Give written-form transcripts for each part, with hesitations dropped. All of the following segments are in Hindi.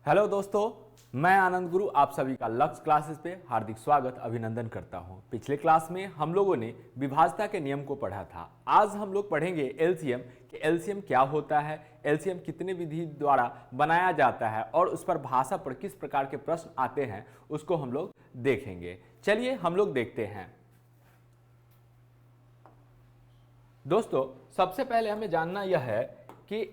हेलो दोस्तों, मैं आनंद गुरु आप सभी का लक्ष्य क्लासेस पे हार्दिक स्वागत अभिनंदन करता हूं। पिछले क्लास में हम लोगों ने विभाज्यता के नियम को पढ़ा था। आज हम लोग पढ़ेंगे एलसीएम कि एलसीएम क्या होता है, एलसीएम कितने विधि द्वारा बनाया जाता है और उस पर भाषा पर किस प्रकार के प्रश्न आते हैं उसको हम लोग देखेंगे। चलिए हम लोग देखते हैं। दोस्तों, सबसे पहले हमें जानना यह है कि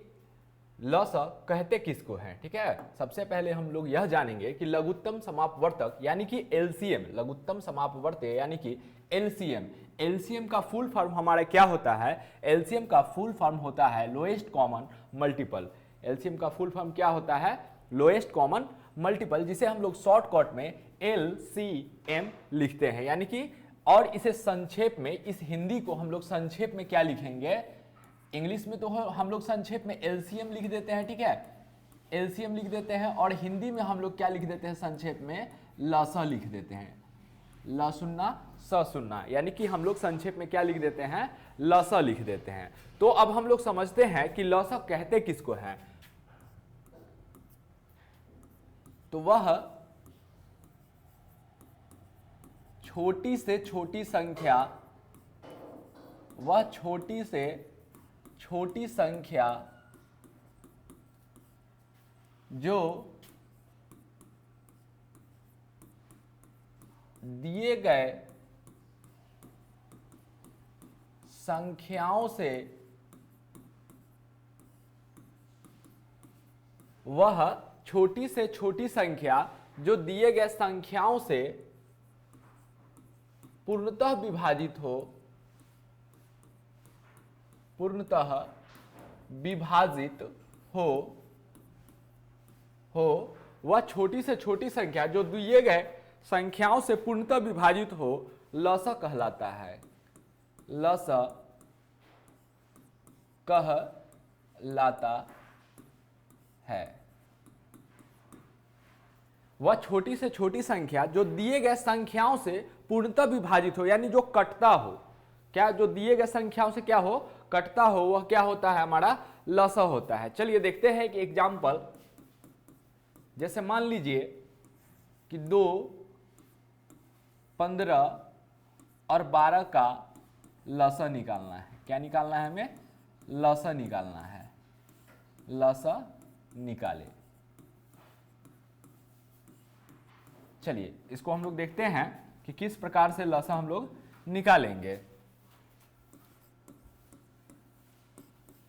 लसा कहते किसको हैं। ठीक है, सबसे पहले हम लोग यह जानेंगे कि लघुत्तम समापवर्तक यानी कि एलसीएम, लघुत्तम समापवर्तक यानी कि एलसीएम, एलसीएम का फुल फॉर्म हमारा क्या होता है? एलसीएम का फुल फॉर्म होता है लोएस्ट कॉमन मल्टीपल। एलसीएम का फुल फॉर्म क्या होता है? लोएस्ट कॉमन मल्टीपल, जिसे हम लोग शॉर्टकट में एलसीएम लिखते हैं। यानी कि और इसे संक्षेप में, इस हिंदी को हम लोग संक्षेप में क्या लिखेंगे? इंग्लिश में तो हम लोग संक्षेप में एलसीएम लिख देते हैं। ठीक है, एलसीएम लिख देते हैं और हिंदी में हम लोग क्या लिख देते हैं? संक्षेप में लसा लिख देते हैं। ल सुन्ना स सुन्ना, यानी कि हम लोग संक्षेप में क्या लिख देते हैं? लसा लिख देते हैं। तो अब हम लोग समझते हैं कि लसा कहते किसको है। तो वह छोटी से छोटी संख्या, वह छोटी से छोटी संख्या जो दिए गए संख्याओं से, वह छोटी से छोटी संख्या जो दिए गए संख्याओं से पूर्णतः विभाजित हो, पूर्णतः विभाजित हो वह छोटी से छोटी संख्या जो दिए गए संख्याओं से पूर्णतः विभाजित हो, लसा कहलाता है। लसा कहलाता है। वह छोटी से छोटी संख्या जो दिए गए संख्याओं से पूर्णतः विभाजित हो, यानी जो कटता हो। क्या? जो दिए गए संख्याओं से क्या हो? कटता हो, वह क्या होता है? हमारा लसा होता है। चलिए देखते हैं कि एग्जाम्पल, जैसे मान लीजिए कि 2, 15 और 12 का लसा निकालना है। क्या निकालना है हमें? लसा निकालना है। लसा निकाले। चलिए इसको हम लोग देखते हैं कि किस प्रकार से लसा हम लोग निकालेंगे।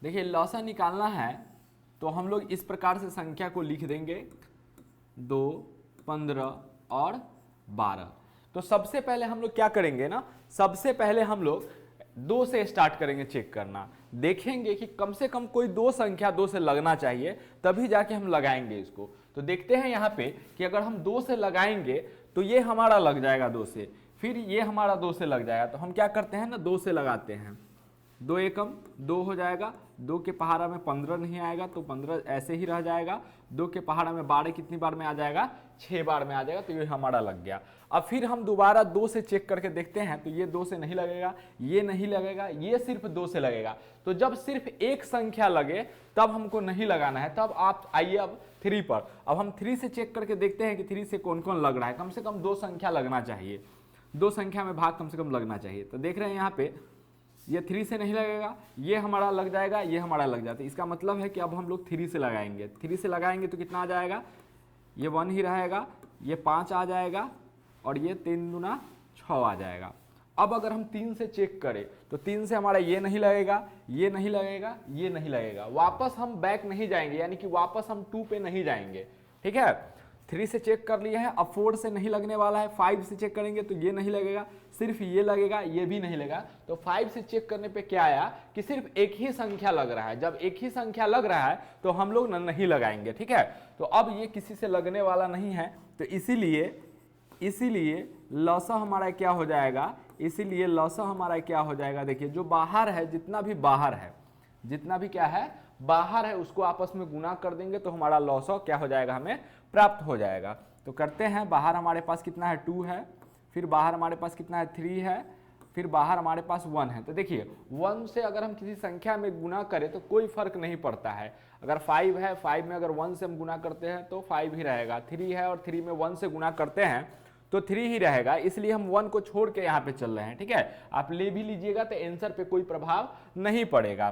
देखिए, लसा निकालना है तो हम लोग इस प्रकार से संख्या को लिख देंगे, 2, 15 और 12। तो सबसे पहले हम लोग क्या करेंगे ना, सबसे पहले हम लोग 2 से स्टार्ट करेंगे चेक करना। देखेंगे कि कम से कम कोई 2 संख्या 2 से लगना चाहिए, तभी जाके हम लगाएंगे इसको। तो देखते हैं यहाँ पे कि अगर हम 2 से लगाएंगे तो ये हमारा लग जाएगा 2 से, फिर ये हमारा 2 से लग जाएगा। तो हम क्या करते हैं ना, 2 से लगाते हैं। 2 एकम 2 हो जाएगा। 2 के पहाड़ा में 15 नहीं आएगा तो 15 ऐसे ही रह जाएगा। 2 के पहाड़ा में 12 कितनी बार में आ जाएगा? 6 बार में आ जाएगा। तो ये हमारा लग गया। अब फिर हम दोबारा 2 से चेक करके देखते हैं तो ये 2 से नहीं लगेगा, ये नहीं लगेगा, ये सिर्फ 2 से लगेगा। तो जब सिर्फ एक संख्या लगे तब हमको नहीं लगाना है। तब आप आइए अब 3 पर। अब हम 3 से चेक करके देखते हैं कि 3 से कौन कौन लग रहा है। कम से कम 2 संख्या लगना चाहिए, 2 संख्या में भाग कम से कम लगना चाहिए। तो देख रहे हैं यहाँ पे ये 3 से नहीं लगेगा, ये हमारा लग जाएगा, ये हमारा लग जाता है। इसका मतलब है कि अब हम लोग 3 से लगाएंगे। 3 से लगाएंगे तो कितना आ जाएगा? ये 1 ही रहेगा, ये 5 आ जाएगा और ये 3 दूना 6 आ जाएगा। अब अगर हम 3 से चेक करें तो 3 से हमारा ये नहीं लगेगा, ये नहीं लगेगा, ये नहीं लगेगा। वापस हम बैक नहीं जाएंगे, यानी कि वापस हम 2 पे नहीं जाएंगे। ठीक है, 3 से चेक कर लिए हैं, अब 4 से नहीं लगने वाला है। 5 से चेक करेंगे तो ये नहीं लगेगा, सिर्फ ये लगेगा, ये भी नहीं लगेगा। तो 5 से चेक करने पे क्या आया कि सिर्फ एक ही संख्या लग रहा है। जब एक ही संख्या लग रहा है तो हम लोग नहीं लगाएंगे। ठीक है, तो अब ये किसी से लगने वाला नहीं है, तो इसीलिए लसा हमारा क्या हो जाएगा? इसीलिए लसा हमारा क्या हो जाएगा? देखिए, जो बाहर है, जितना भी बाहर है, जितना भी क्या है बाहर है, उसको आपस में गुना कर देंगे तो हमारा लसा क्या हो जाएगा? हमें प्राप्त हो जाएगा। तो करते हैं, बाहर हमारे पास कितना है? 2 है, फिर बाहर हमारे पास कितना है? 3 है, फिर बाहर हमारे पास 1 है। तो देखिए 1 से अगर हम किसी संख्या में गुना करें तो कोई फर्क नहीं पड़ता है। अगर 5 है, 5 में अगर 1 से हम गुना करते हैं तो 5 ही रहेगा। 3 है और 3 में 1 से गुना करते हैं तो 3 ही रहेगा, इसलिए हम 1 को छोड़ के यहाँ पे चल रहे हैं। ठीक है, आप ले भी लीजिएगा तो आंसर पे कोई प्रभाव नहीं पड़ेगा।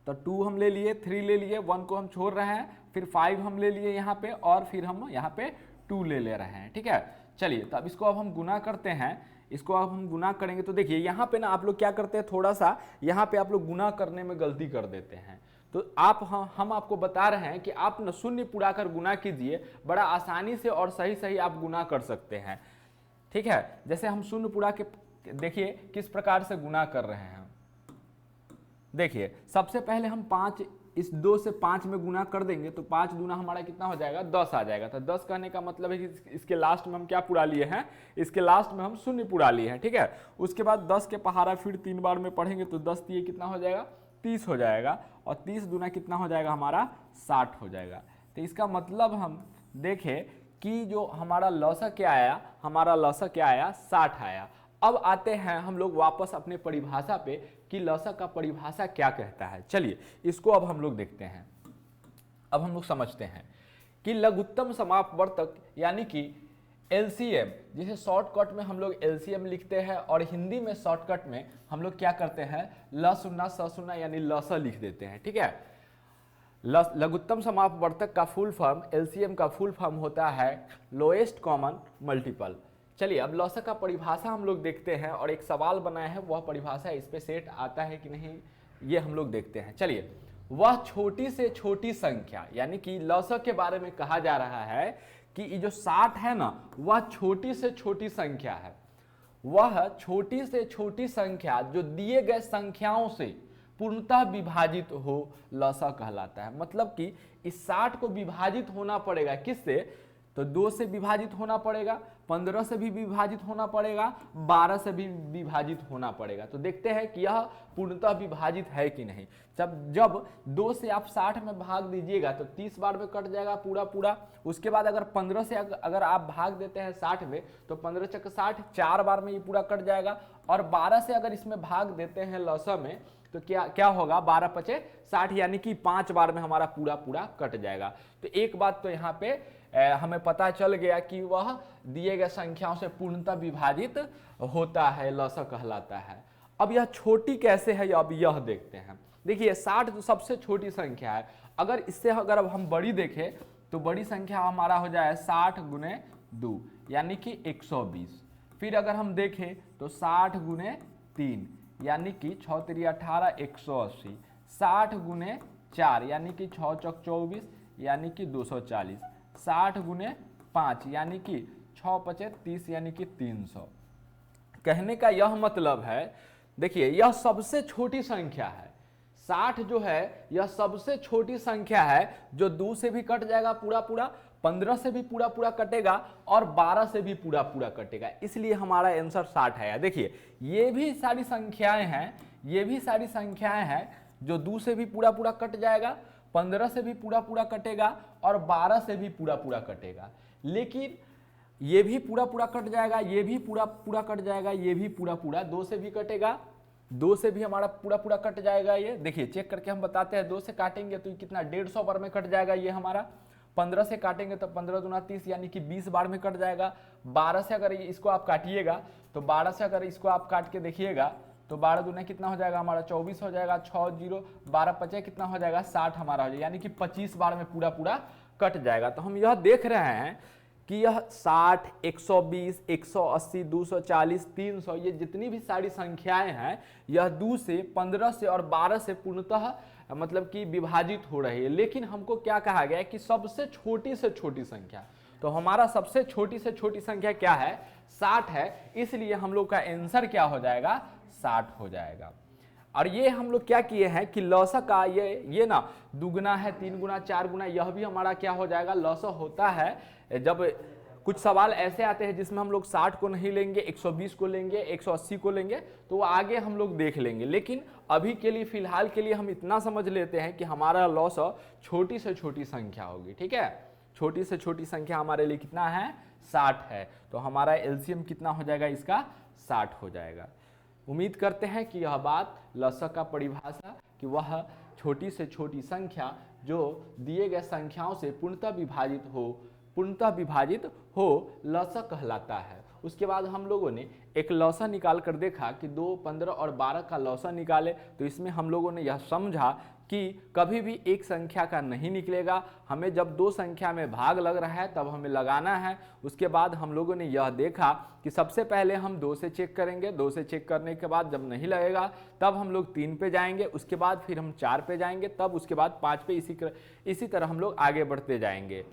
तो 2 हम ले लिए, 3 ले लिए, 1 को हम छोड़ रहे हैं, फिर 5 हम ले लिए यहाँ पे, और फिर हम यहाँ पे 2 ले रहे हैं। ठीक है, चलिए तो अब इसको अब हम गुना करते हैं। इसको अब हम गुना करेंगे तो देखिए यहाँ पे ना आप लोग क्या करते हैं, थोड़ा सा यहाँ पे आप लोग गुना करने में गलती कर देते हैं। तो हम आपको बता रहे हैं कि आप न शून्य पुराकर गुना कीजिए, बड़ा आसानी से और सही सही आप गुना कर सकते हैं। ठीक है, जैसे हम शून्य पुरा के देखिए किस प्रकार से गुना कर रहे हैं। देखिए सबसे पहले हम 5 इस 2 से 5 में गुना कर देंगे तो 5 दूना हमारा कितना हो जाएगा, 10 आ जाएगा। तो 10 कहने का मतलब है कि इसके लास्ट में हम क्या पुरा लिए हैं, इसके लास्ट में हम शून्य पुरा लिए हैं। ठीक है, उसके बाद 10 के पहाड़ा फिर 3 बार में पढ़ेंगे तो 10 दिए कितना हो जाएगा, 30 हो जाएगा, और 30 दूना कितना हो जाएगा हमारा, 60 हो जाएगा। तो इसका मतलब हम देखें कि जो हमारा लौसा क्या आया, हमारा लौसा क्या आया, 60 आया। अब आते हैं हम लोग वापस अपने परिभाषा पे कि लौसा का परिभाषा क्या कहता है। चलिए इसको अब हम लोग देखते हैं। अब हम लोग समझते हैं कि लघुत्तम समापवर्तक यानी कि एलसीएम, जिसे शॉर्टकट में हम लोग एलसीएम लिखते हैं, और हिंदी में शॉर्टकट में हम लोग क्या करते हैं, ल सुन्ना स सुन्ना यानी लसा लिख देते हैं। ठीक है, लघुत्तम समापवर्तक का फुल फॉर्म, एलसीएम का फुल फॉर्म होता है लोएस्ट कॉमन मल्टीपल। चलिए अब लौसा का परिभाषा हम लोग देखते हैं, और एक सवाल बनाया है, वह परिभाषा इस पे सेट आता है कि नहीं ये हम लोग देखते हैं। चलिए, वह छोटी से छोटी संख्या, यानी कि लौसा के बारे में कहा जा रहा है कि ये जो 60 है ना, वह छोटी से छोटी संख्या है। वह छोटी से छोटी संख्या जो दिए गए संख्याओं से पूर्णतः विभाजित हो, लौसा कहलाता है। मतलब कि इस 60 को विभाजित होना पड़ेगा, किससे, तो 2 से विभाजित होना पड़ेगा, 15 से भी विभाजित होना पड़ेगा, 12 से भी विभाजित होना पड़ेगा। तो देखते हैं कि यह पूर्णतः विभाजित है कि नहीं। जब 2 से आप 60 में भाग दीजिएगा तो 30 बार में कट जाएगा पूरा पूरा। उसके बाद अगर 15 से अगर आप भाग देते हैं 60 में तो 15 चक 60, 4 बार में ये पूरा कट जाएगा। और 12 से अगर इसमें भाग देते हैं लौसा में तो क्या होगा, 12 पचे 60, यानी कि 5 बार में हमारा पूरा पूरा कट जाएगा। तो एक बात तो यहाँ पे हमें पता चल गया कि वह दिए गए संख्याओं से पूर्णतः विभाजित होता है, लौसा कहलाता है। अब यह छोटी कैसे है, अब यह देखते हैं। देखिए 60 तो सबसे छोटी संख्या है। अगर इससे अगर अब हम बड़ी देखें तो बड़ी संख्या हमारा हो जाए 60 गुने 2 यानी कि 120। फिर अगर हम देखें तो 60 गुने 3 यानी कि 6 3 18 180। 60 गुने 4 यानी कि 6 चौक 24 यानी कि 240। 60 गुने 5 यानी कि 6 पचे 30 यानी कि 300। कहने का यह मतलब है, देखिए यह सबसे छोटी संख्या है। 60 जो है यह सबसे छोटी संख्या है जो 2 से भी कट जाएगा पूरा पूरा, 15 से भी पूरा पूरा कटेगा, और 12 से भी पूरा पूरा कटेगा। इसलिए हमारा आंसर 60 है। देखिए ये भी सारी संख्याएं हैं, ये भी सारी संख्याएं हैं जो 2 से भी पूरा पूरा कट जाएगा, 15 से भी पूरा पूरा कटेगा, और 12 से भी पूरा पूरा कटेगा। लेकिन ये भी पूरा पूरा कट जाएगा, ये भी पूरा पूरा कट जाएगा, ये भी पूरा पूरा, 2 से भी कटेगा, 2 से भी हमारा पूरा पूरा कट जाएगा। ये देखिए चेक करके हम बताते हैं, 2 से काटेंगे तो कितना 150 बार में कट जाएगा ये हमारा। 15 से काटेंगे तो 15 दूना 30 यानी कि 20 बार में कट जाएगा। 12 से अगर इसको आप काटिएगा तो 12 से अगर इसको आप काट के देखिएगा तो 12 दूना कितना हो जाएगा हमारा, 24 हो जाएगा। 6 0 12 पचे कितना हो जाएगा, 60 हमारा हो जाएगा, यानी कि 25 बार में पूरा पूरा कट जाएगा। तो हम यह देख रहे हैं कि यह 60, 120, 180, 240, 300, ये जितनी भी सारी संख्याएं हैं यह 2 से, 15 से और 12 से पूर्णतः मतलब कि विभाजित हो रही है। लेकिन हमको क्या कहा गया है कि सबसे छोटी से छोटी संख्या, तो हमारा सबसे छोटी से छोटी संख्या क्या है, 60 है। इसलिए हम लोग का आंसर क्या हो जाएगा, 60 हो जाएगा। और ये हम लोग क्या किए हैं कि लौसा का ये ना दुगुना है, 3 गुना 4 गुना, यह भी हमारा क्या हो जाएगा, लौसा होता है। जब कुछ सवाल ऐसे आते हैं जिसमें हम लोग 60 को नहीं लेंगे, 120 को लेंगे, 180 को लेंगे, तो वो आगे हम लोग देख लेंगे। लेकिन अभी के लिए फिलहाल के लिए हम इतना समझ लेते हैं कि हमारा लौसा छोटी से छोटी संख्या होगी। ठीक है, छोटी से छोटी संख्या हमारे लिए कितना है, 60 है। तो हमारा एलसीएम कितना हो जाएगा इसका, 60 हो जाएगा। उम्मीद करते हैं कि यह बात लसक का परिभाषा कि वह छोटी से छोटी संख्या जो दिए गए संख्याओं से पूर्णतः विभाजित हो लसक कहलाता है। उसके बाद हम लोगों ने एक लौसा निकाल कर देखा कि 2, 15 और 12 का लौसा निकाले, तो इसमें हम लोगों ने यह समझा कि कभी भी एक संख्या का नहीं निकलेगा, हमें जब दो संख्या में भाग लग रहा है तब हमें लगाना है। उसके बाद हम लोगों ने यह देखा कि सबसे पहले हम 2 से चेक करेंगे, 2 से चेक करने के बाद जब नहीं लगेगा तब हम लोग 3 पे जाएंगे, उसके बाद फिर हम 4 पे जाएंगे, तब उसके बाद 5 पे, इसी तरह हम लोग आगे बढ़ते जाएंगे।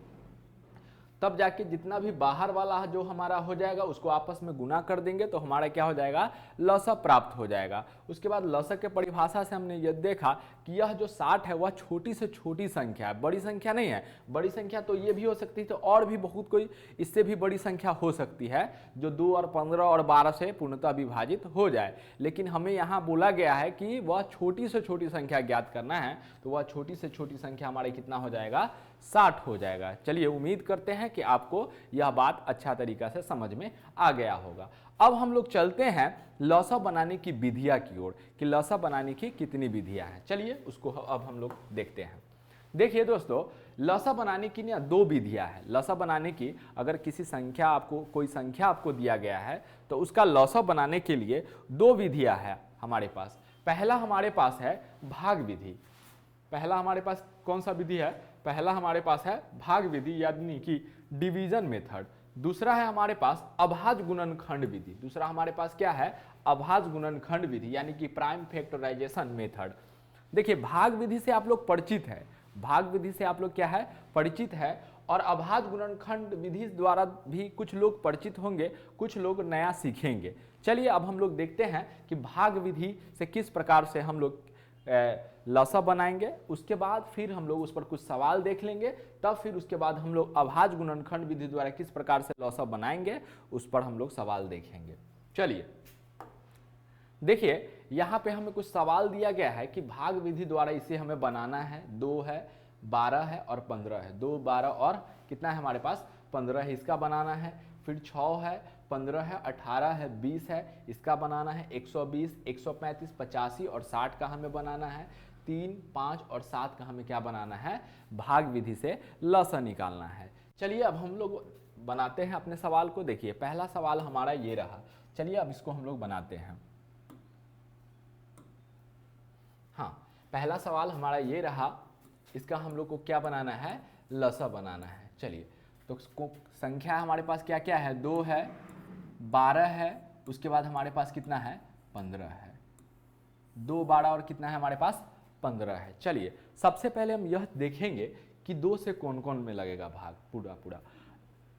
तब जाके जितना भी बाहर वाला जो हमारा हो जाएगा उसको आपस में गुना कर देंगे तो हमारा क्या हो जाएगा, लसा प्राप्त हो जाएगा। उसके बाद लसा के परिभाषा से हमने यह देखा कि यह जो 60 है वह छोटी से छोटी संख्या है, बड़ी संख्या नहीं है। बड़ी संख्या तो ये भी हो सकती है, तो और भी बहुत कोई इससे भी बड़ी संख्या हो सकती है जो 2 और 15 और 12 से पूर्णतः विभाजित हो जाए, लेकिन हमें यहाँ बोला गया है कि वह छोटी से छोटी संख्या ज्ञात करना है, तो वह छोटी से छोटी संख्या हमारे कितना हो जाएगा, 60 हो जाएगा। चलिए उम्मीद करते हैं कि आपको यह बात अच्छा तरीका से समझ में आ गया होगा। अब हम लोग चलते हैं लौसा बनाने की विधियां की ओर कि लौसा बनाने की कितनी विधियां हैं। चलिए उसको अब हम लोग देखते हैं। देखिए दोस्तों, लौसा बनाने की ना 2 विधियां हैं। लौसा बनाने की, अगर किसी संख्या आपको, कोई संख्या आपको दिया गया है तो उसका लौसा बनाने के लिए 2 विधियां हैं हमारे पास। पहला हमारे पास है भाग विधि। पहला हमारे पास कौन सा विधि है, पहला हमारे पास है भाग विधि यानी कि डिवीजन मेथड। दूसरा है हमारे पास अभाज्य गुणनखंड विधि। दूसरा हमारे पास क्या है, अभाज्य गुणनखंड विधि यानी कि प्राइम फैक्टराइजेशन मेथड। देखिए भाग विधि से आप लोग परिचित है, भाग विधि से आप लोग क्या है, परिचित है, और अभाज्य गुणनखंड विधि द्वारा भी कुछ लोग परिचित होंगे, कुछ लोग नया सीखेंगे। चलिए अब हम लोग देखते हैं कि भाग विधि से किस प्रकार से हम लोग लसा बनाएंगे। उसके बाद फिर हम लोग उस पर कुछ सवाल देख लेंगे, तब फिर उसके बाद हम लोग अभाज्य गुणनखंड विधि द्वारा किस प्रकार से लसा बनाएंगे उस पर हम लोग सवाल देखेंगे। चलिए देखिए यहाँ पे हमें कुछ सवाल दिया गया है कि भाग विधि द्वारा इसे हमें बनाना है। 2 है, 12 है और 15 है। 2, 12 और कितना है हमारे पास, 15 है, इसका बनाना है। फिर 6 है, 15 है, 18 है, 20 है, इसका बनाना है। 120, 135, 85 और 60 का हमें बनाना है। 3, 5 और 7 का हमें क्या बनाना है, भाग विधि से लसा निकालना है। चलिए अब हम लोग बनाते हैं अपने सवाल को। देखिए पहला सवाल हमारा ये रहा, चलिए अब इसको हम लोग बनाते हैं। हाँ, पहला सवाल हमारा ये रहा, इसका हम लोग को क्या बनाना है, लसा बनाना है। चलिए तो संख्या हमारे पास क्या क्या है, 2 है, 12 है, उसके बाद हमारे पास कितना है, 15 है। 2, 12 और कितना है हमारे पास, 15 है। चलिए सबसे पहले हम यह देखेंगे कि 2 से कौन कौन में लगेगा भाग, पूरा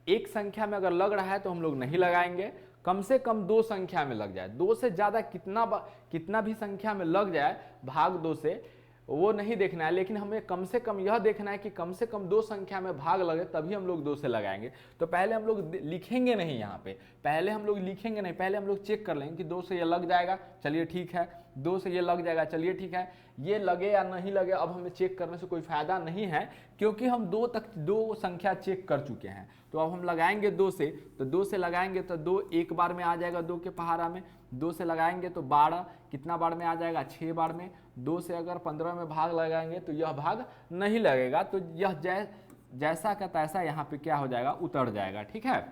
एक संख्या में अगर लग रहा है तो हम लोग नहीं लगाएंगे, कम से कम 2 संख्या में लग जाए। 2 से ज़्यादा कितना भी संख्या में लग जाए भाग 2 से, वो नहीं देखना है, लेकिन हमें कम से कम यह देखना है कि कम से कम 2 संख्या में भाग लगे तभी हम लोग 2 से लगाएंगे। तो पहले हम लोग लिखेंगे नहीं, यहाँ पे पहले हम लोग लिखेंगे नहीं, पहले हम लोग चेक कर लेंगे कि 2 से ये लग जाएगा, चलिए ठीक है। 2 से ये लग जाएगा, चलिए ठीक है। ये लगे या नहीं लगे अब हमें चेक करने से कोई फायदा नहीं है, क्योंकि हम 2 संख्या चेक कर चुके हैं। तो अब हम लगाएंगे 2 से, तो 2 से लगाएंगे तो 2 एक बार में आ जाएगा 2 के पहाड़ा में। 2 से लगाएंगे तो 12 कितना बार में आ जाएगा, 6 बार में। 2 से अगर 15 में भाग लगाएंगे तो यह भाग नहीं लगेगा, तो यह जैसा का तैसा यहाँ पे क्या हो जाएगा, उतर जाएगा। ठीक है,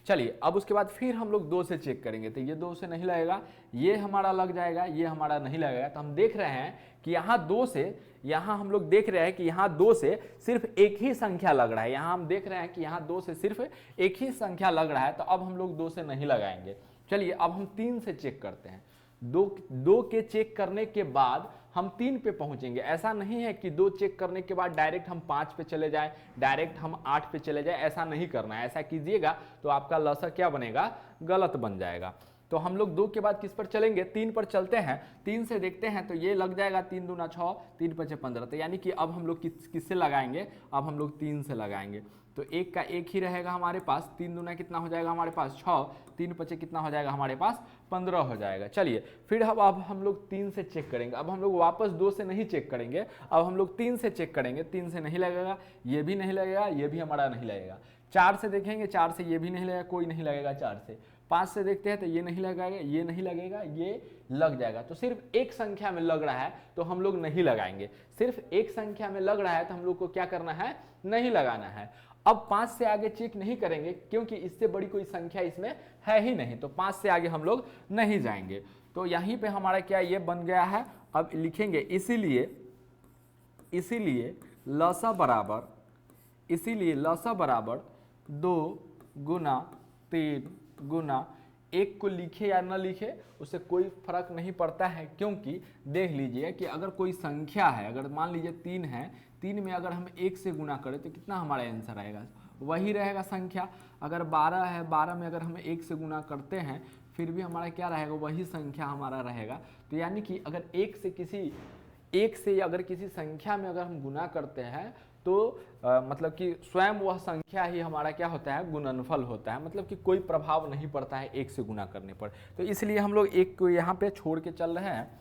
चलिए अब उसके बाद फिर हम लोग 2 से चेक करेंगे, तो ये 2 से नहीं लगेगा, ये हमारा लग जाएगा, ये हमारा नहीं लगेगा। तो हम देख रहे हैं कि यहाँ 2 से, यहाँ हम लोग देख रहे हैं कि यहाँ 2 से सिर्फ एक ही संख्या लग रहा है। यहाँ हम देख रहे हैं कि यहाँ 2 से सिर्फ एक ही संख्या लग रहा है, तो अब हम लोग 2 से नहीं लगाएंगे। चलिए अब हम 3 से चेक करते हैं। 2 के चेक करने के बाद हम 3 पे पहुंचेंगे। ऐसा नहीं है कि 2 चेक करने के बाद डायरेक्ट हम 5 पे चले जाएं, डायरेक्ट हम 8 पे चले जाएं, ऐसा नहीं करना है। ऐसा कीजिएगा तो आपका लसा क्या बनेगा, गलत बन जाएगा। तो हम लोग 2 के बाद किस पर चलेंगे, 3 पर चलते हैं। 3 से देखते हैं तो ये लग जाएगा, 3 दूना 6, 3 पचे 15। तो यानी कि अब हम लोग किससे लगाएंगे, अब हम लोग 3 से लगाएंगे। तो 1 का 1 ही रहेगा हमारे पास। 3 दूना कितना हो जाएगा हमारे पास, 6, 3 पचे कितना हो जाएगा हमारे पास, 15 हो जाएगा। चलिए फिर अब हम लोग 3 से चेक करेंगे। अब हम लोग वापस 2 से नहीं चेक करेंगे, अब हम लोग 3 से चेक करेंगे। 3 से नहीं लगेगा, ये भी नहीं लगेगा, ये भी हमारा नहीं लगेगा। 4 से देखेंगे, 4 से ये भी नहीं लगेगा, कोई नहीं लगेगा 4 से। 5 से देखते हैं तो ये नहीं लगाएगा, ये नहीं लगेगा, ये लग जाएगा। तो सिर्फ एक संख्या में लग रहा है तो हम लोग नहीं लगाएंगे। सिर्फ एक संख्या में लग रहा है तो हम लोग को क्या करना है, नहीं लगाना है। अब 5 से आगे चेक नहीं करेंगे क्योंकि इससे बड़ी कोई संख्या इसमें है ही नहीं, तो 5 से आगे हम लोग नहीं जाएंगे। तो यहीं पे हमारा क्या ये बन गया है। अब लिखेंगे इसीलिए लसा बराबर 2 गुना 3 गुना 1 को लिखे या न लिखे उससे कोई फर्क नहीं पड़ता है, क्योंकि देख लीजिए कि अगर कोई संख्या है, अगर मान लीजिए 3 है, 3 में अगर हम 1 से गुना करें तो कितना हमारा आंसर आएगा, वही रहेगा संख्या। अगर 12 है, 12 में अगर हम 1 से गुना करते हैं फिर भी हमारा क्या रहेगा, वही संख्या हमारा रहेगा। तो यानी कि अगर एक से अगर किसी संख्या में अगर हम गुना करते हैं तो मतलब कि स्वयं वह संख्या ही हमारा क्या होता है, गुणनफल होता है, मतलब कि कोई प्रभाव नहीं पड़ता है 1 से गुना करने पर। तो इसलिए हम लोग 1 को यहाँ पे छोड़ के चल रहे हैं,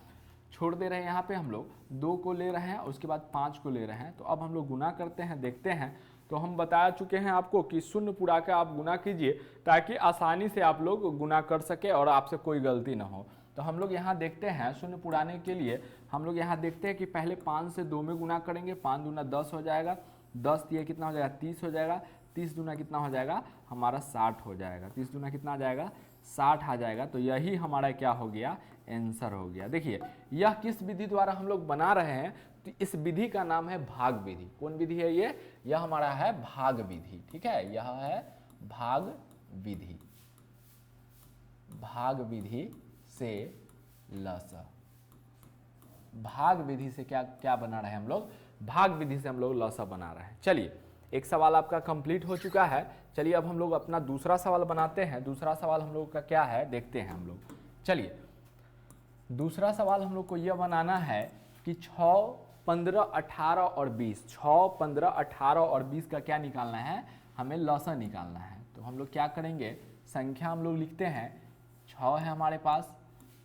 छोड़ दे रहे हैं, यहाँ पे हम लोग 2 को ले रहे हैं, उसके बाद 5 को ले रहे हैं। तो अब हम लोग गुना करते हैं, देखते हैं। तो हम बता चुके हैं आपको कि शून्य पुरा के आप गुना कीजिए ताकि आसानी से आप लोग गुना कर सके और आपसे कोई गलती ना हो। तो हम लोग यहाँ देखते हैं शून्य पुराने के लिए हम लोग यहाँ देखते हैं कि पहले 5 से 2 में गुना करेंगे, 5 दूना 10 हो जाएगा, 10 ये कितना हो जाएगा, 30 हो जाएगा, 30 दूना कितना हो जाएगा हमारा 60 हो जाएगा, 30 दूना कितना आ जाएगा 60 आ जाएगा। तो यही हमारा क्या हो गया, आंसर हो गया। देखिए यह किस विधि द्वारा हम लोग बना रहे हैं, तो इस विधि का नाम है भाग विधि। कौन विधि है ये, यह हमारा है भाग विधि, ठीक है, यह है भाग विधि। भाग विधि से लसा, भाग विधि से क्या क्या बना रहे हैं हम लोग, भाग विधि से हम लोग लसा बना रहे हैं। चलिए एक सवाल आपका कंप्लीट हो चुका है। चलिए अब हम लोग अपना दूसरा सवाल बनाते हैं। दूसरा सवाल हम लोग का क्या है देखते हैं हम लोग। चलिए दूसरा सवाल हम लोग को यह बनाना है कि 6, 15, 18 और 20, 6, 15, 18 और 20 का क्या निकालना है, हमें लसा निकालना है। तो हम लोग क्या करेंगे, संख्या हम लोग लिखते हैं, 6 है हमारे पास,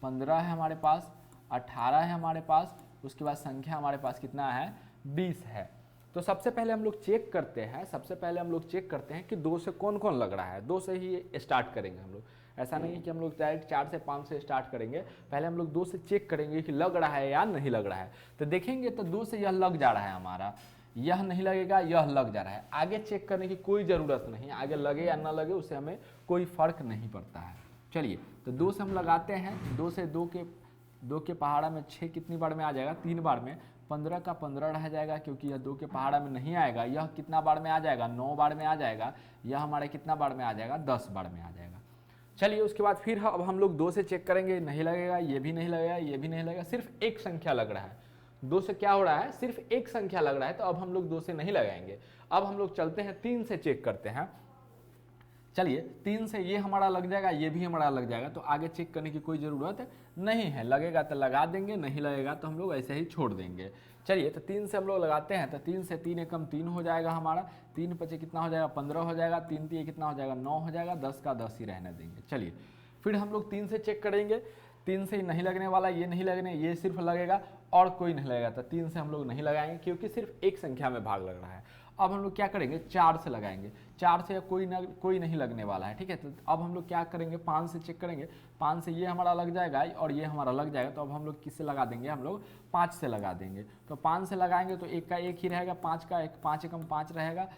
15 है हमारे पास, 18 है हमारे पास, उसके बाद संख्या हमारे पास कितना है, 20 है। तो सबसे पहले हम लोग चेक करते हैं कि 2 से कौन कौन लग रहा है। 2 से ही स्टार्ट करेंगे हम लोग, ऐसा नहीं है कि हम लोग डायरेक्ट 4 से 5 से स्टार्ट करेंगे। पहले हम लोग 2 से चेक करेंगे कि लग रहा है या नहीं लग रहा है। तो देखेंगे तो 2 से यह लग जा रहा है हमारा, यह नहीं लगेगा, यह लग जा रहा है। आगे चेक करने की कोई ज़रूरत नहीं, आगे लगे या ना लगे उससे हमें कोई फर्क नहीं पड़ता है। चलिए तो 2 से हम लगाते हैं, 2 से 2 के पहाड़ा में 6 कितनी बार में आ जाएगा, 3 बार में। 15 का 15 रह जाएगा क्योंकि यह 2 के पहाड़ा में नहीं आएगा। यह कितना बार में आ जाएगा, 9 बार में आ जाएगा। यह हमारे कितना बार में आ जाएगा, 10 बार में आ जाएगा। चलिए उसके बाद फिर अब हम लोग 2 से चेक करेंगे, नहीं लगेगा, ये भी नहीं लगेगा, ये भी नहीं लगेगा, सिर्फ एक संख्या लग रहा है। 2 से क्या हो रहा है, सिर्फ एक संख्या लग रहा है, तो अब हम लोग 2 से नहीं लगाएंगे। अब हम लोग चलते हैं 3 से चेक करते हैं। चलिए 3 से ये हमारा लग जाएगा, ये भी हमारा लग जाएगा, तो आगे चेक करने की कोई ज़रूरत नहीं है। लगेगा तो लगा देंगे, नहीं लगेगा तो हम लोग ऐसे ही छोड़ देंगे। चलिए तो 3 से हम लोग लगाते हैं, तो 3 से 3 एकम 3 हो जाएगा हमारा, 3 पचे कितना हो जाएगा, 15 हो जाएगा, 3 3 कितना हो जाएगा, 9 हो जाएगा, 10 का 10 ही रहने देंगे। चलिए फिर हम लोग 3 से चेक करेंगे, 3 से नहीं लगने वाला, ये नहीं लगने, ये सिर्फ लगेगा और कोई नहीं लगेगा। तो 3 से हम लोग नहीं लगाएंगे क्योंकि सिर्फ एक संख्या में भाग लग रहा है। अब हम लोग क्या करेंगे, 4 से लगाएंगे, 4 से कोई नहीं लगने वाला है, ठीक है। तो अब हम लोग क्या करेंगे, 5 से चेक करेंगे, 5 से ये हमारा लग जाएगा और ये हमारा लग जाएगा। तो अब हम लोग किससे लगा देंगे, हम लोग 5 से लगा देंगे। तो 5 से लगाएंगे तो 1 का 1 ही रहेगा, 5 का 1, 5 एकम 5 रहेगा,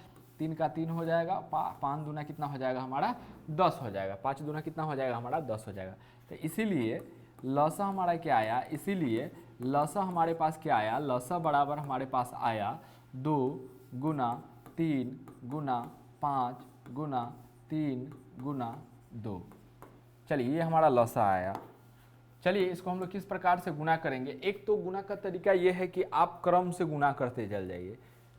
3 का 3 हो जाएगा, 5 दूना कितना हो जाएगा हमारा, 10 हो जाएगा, 5 दूना कितना हो जाएगा हमारा, 10 हो जाएगा। तो इसीलिए लसा हमारा क्या आया, इसीलिए लसा हमारे पास क्या आया, लसा बराबर हमारे पास आया 2 गुना 3 गुना 5 गुना 3 गुना 2। चलिए ये हमारा लसा आया। चलिए इसको हम लोग किस प्रकार से गुना करेंगे। एक तो गुना का तरीका ये है कि आप क्रम से गुना करते चल जाइए,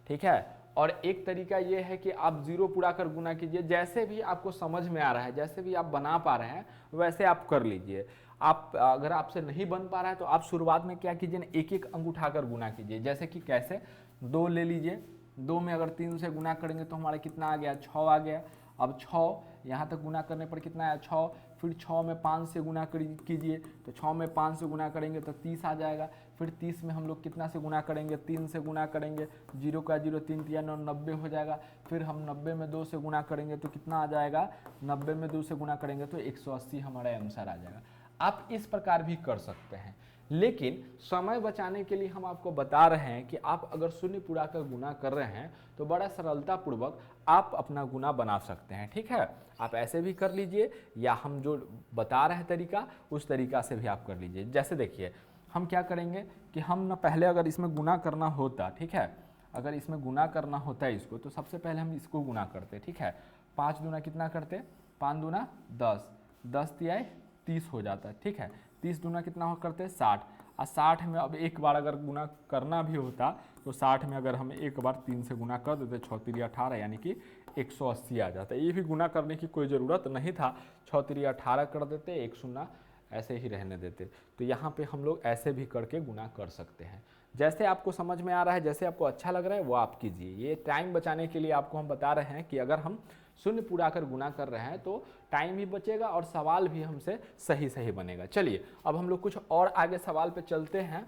ठीक है। और एक तरीका ये है कि आप 0 पूरा कर गुना कीजिए, जैसे भी आपको समझ में आ रहा है, जैसे भी आप बना पा रहे हैं वैसे आप कर लीजिए। आप अगर आपसे नहीं बन पा रहा है तो आप शुरुआत में क्या कीजिए ना, एक एक अंक उठाकर गुना कीजिए। जैसे कि कैसे, 2 ले लीजिए, 2 में अगर 3 से गुना करेंगे तो हमारा कितना आ गया, 6 आ गया। अब 6 यहाँ तक गुना करने पर कितना आया, 6। फिर 6 में 5 से गुना कीजिए, तो 6 में 5 से गुना करेंगे तो 30 आ जाएगा। फिर 30 में हम लोग कितना से गुना करेंगे, 3 से गुना करेंगे, 0 का 0 3 तिया 9, 90 हो जाएगा। फिर हम 90 में 2 से गुना करेंगे तो कितना आ जाएगा, 90 में 2 से गुना करेंगे तो 180 हमारा आंसर आ जाएगा। आप इस प्रकार भी कर सकते हैं, लेकिन समय बचाने के लिए हम आपको बता रहे हैं कि आप अगर शून्य पूरा कर गुना कर रहे हैं तो बड़ा सरलता पूर्वक आप अपना गुना बना सकते हैं। ठीक है, आप ऐसे भी कर लीजिए या हम जो बता रहे हैं तरीका उस तरीका से भी आप कर लीजिए। जैसे देखिए हम क्या करेंगे कि हम ना पहले अगर इसमें गुना करना होता, ठीक है, अगर इसमें गुना करना होता है इसको, तो सबसे पहले हम इसको गुना करते, ठीक है। 5 दूना कितना करते, 5 दूना 10, 10 तिया 30 हो जाता है, ठीक है। 30 दूना कितना हो करते हैं 60, और 60 में अब एक बार अगर गुना करना भी होता तो 60 में अगर हम एक बार 3 से गुना कर देते 6 3 18 यानी कि 180 आ जाता है। ये भी गुना करने की कोई ज़रूरत नहीं था, 6 3 18 कर देते, 1 शून्य ऐसे ही रहने देते। तो यहाँ पे हम लोग ऐसे भी करके गुना कर सकते हैं। जैसे आपको समझ में आ रहा है, जैसे आपको अच्छा लग रहा है वो आप कीजिए। ये टाइम बचाने के लिए आपको हम बता रहे हैं कि अगर हम शून्य पूरा कर गुना कर रहे हैं तो टाइम भी बचेगा और सवाल भी हमसे सही सही बनेगा। चलिए अब हम लोग कुछ और आगे सवाल पे चलते हैं।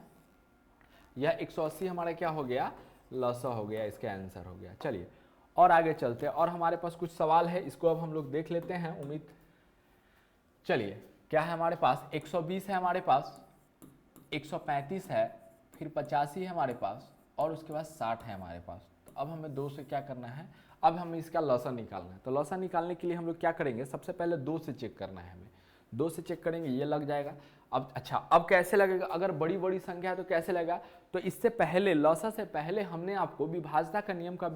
यह 180 हमारा क्या हो गया, लसा हो गया, इसका आंसर हो गया। चलिए और आगे चलते हैं, और हमारे पास कुछ सवाल है, इसको अब हम लोग देख लेते हैं। उम्मीद, चलिए क्या है हमारे पास, 120 है हमारे पास, 135 है, फिर 85 है हमारे पास, और उसके बाद 60 है हमारे पास। तो अब हमें 2 से क्या करना है, अब हमें इसका लसा निकालना है। तो लसा निकालने के लिए हम लोग क्या करेंगे, सबसे पहले 2 से चेक करना है हमें। 2 से चेक करेंगे, ये लग जाएगा। अब अच्छा, अब कैसे लगेगा, अगर बड़ी बड़ी संख्या है तो कैसे लगेगा, तो इससे पहले लसा से पहले हमने आपको विभाज्यता का नियम का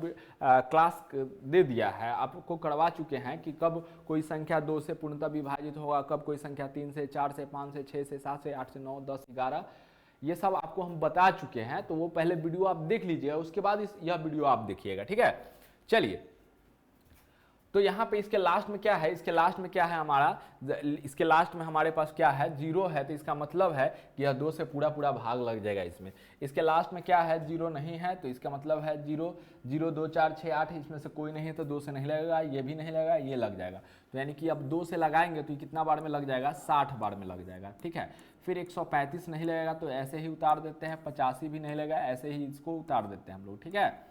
क्लास दे दिया है, आपको करवा चुके हैं कि कब कोई संख्या 2 से पूर्णतः विभाजित होगा, कब कोई संख्या 3 से, 4 से, 5 से, 6 से, 7 से, 8 से, 9, 10, 11, ये सब आपको हम बता चुके हैं। तो वो पहले वीडियो आप देख लीजिएगा, उसके बाद यह वीडियो आप देखिएगा, ठीक है। चलिए तो यहाँ पे इसके लास्ट में क्या है, इसके लास्ट में क्या है हमारा, इसके लास्ट में हमारे पास क्या है, 0 है, तो इसका मतलब है कि यह 2 से पूरा पूरा भाग लग जाएगा इसमें। इसके लास्ट में क्या है, 0 नहीं है, तो इसका मतलब है 0, 0, 2, 4, 6, 8, इसमें से कोई नहीं है तो 2 से नहीं लगेगा, ये भी नहीं लगेगा, ये लग जाएगा। तो यानी कि अब 2 से लगाएंगे तो कितना बार में लग जाएगा, 60 बार में लग जाएगा, ठीक है। फिर 135 नहीं लगेगा तो ऐसे ही उतार देते हैं, 85 भी नहीं लगेगा, ऐसे ही इसको उतार देते हैं हम लोग, ठीक है।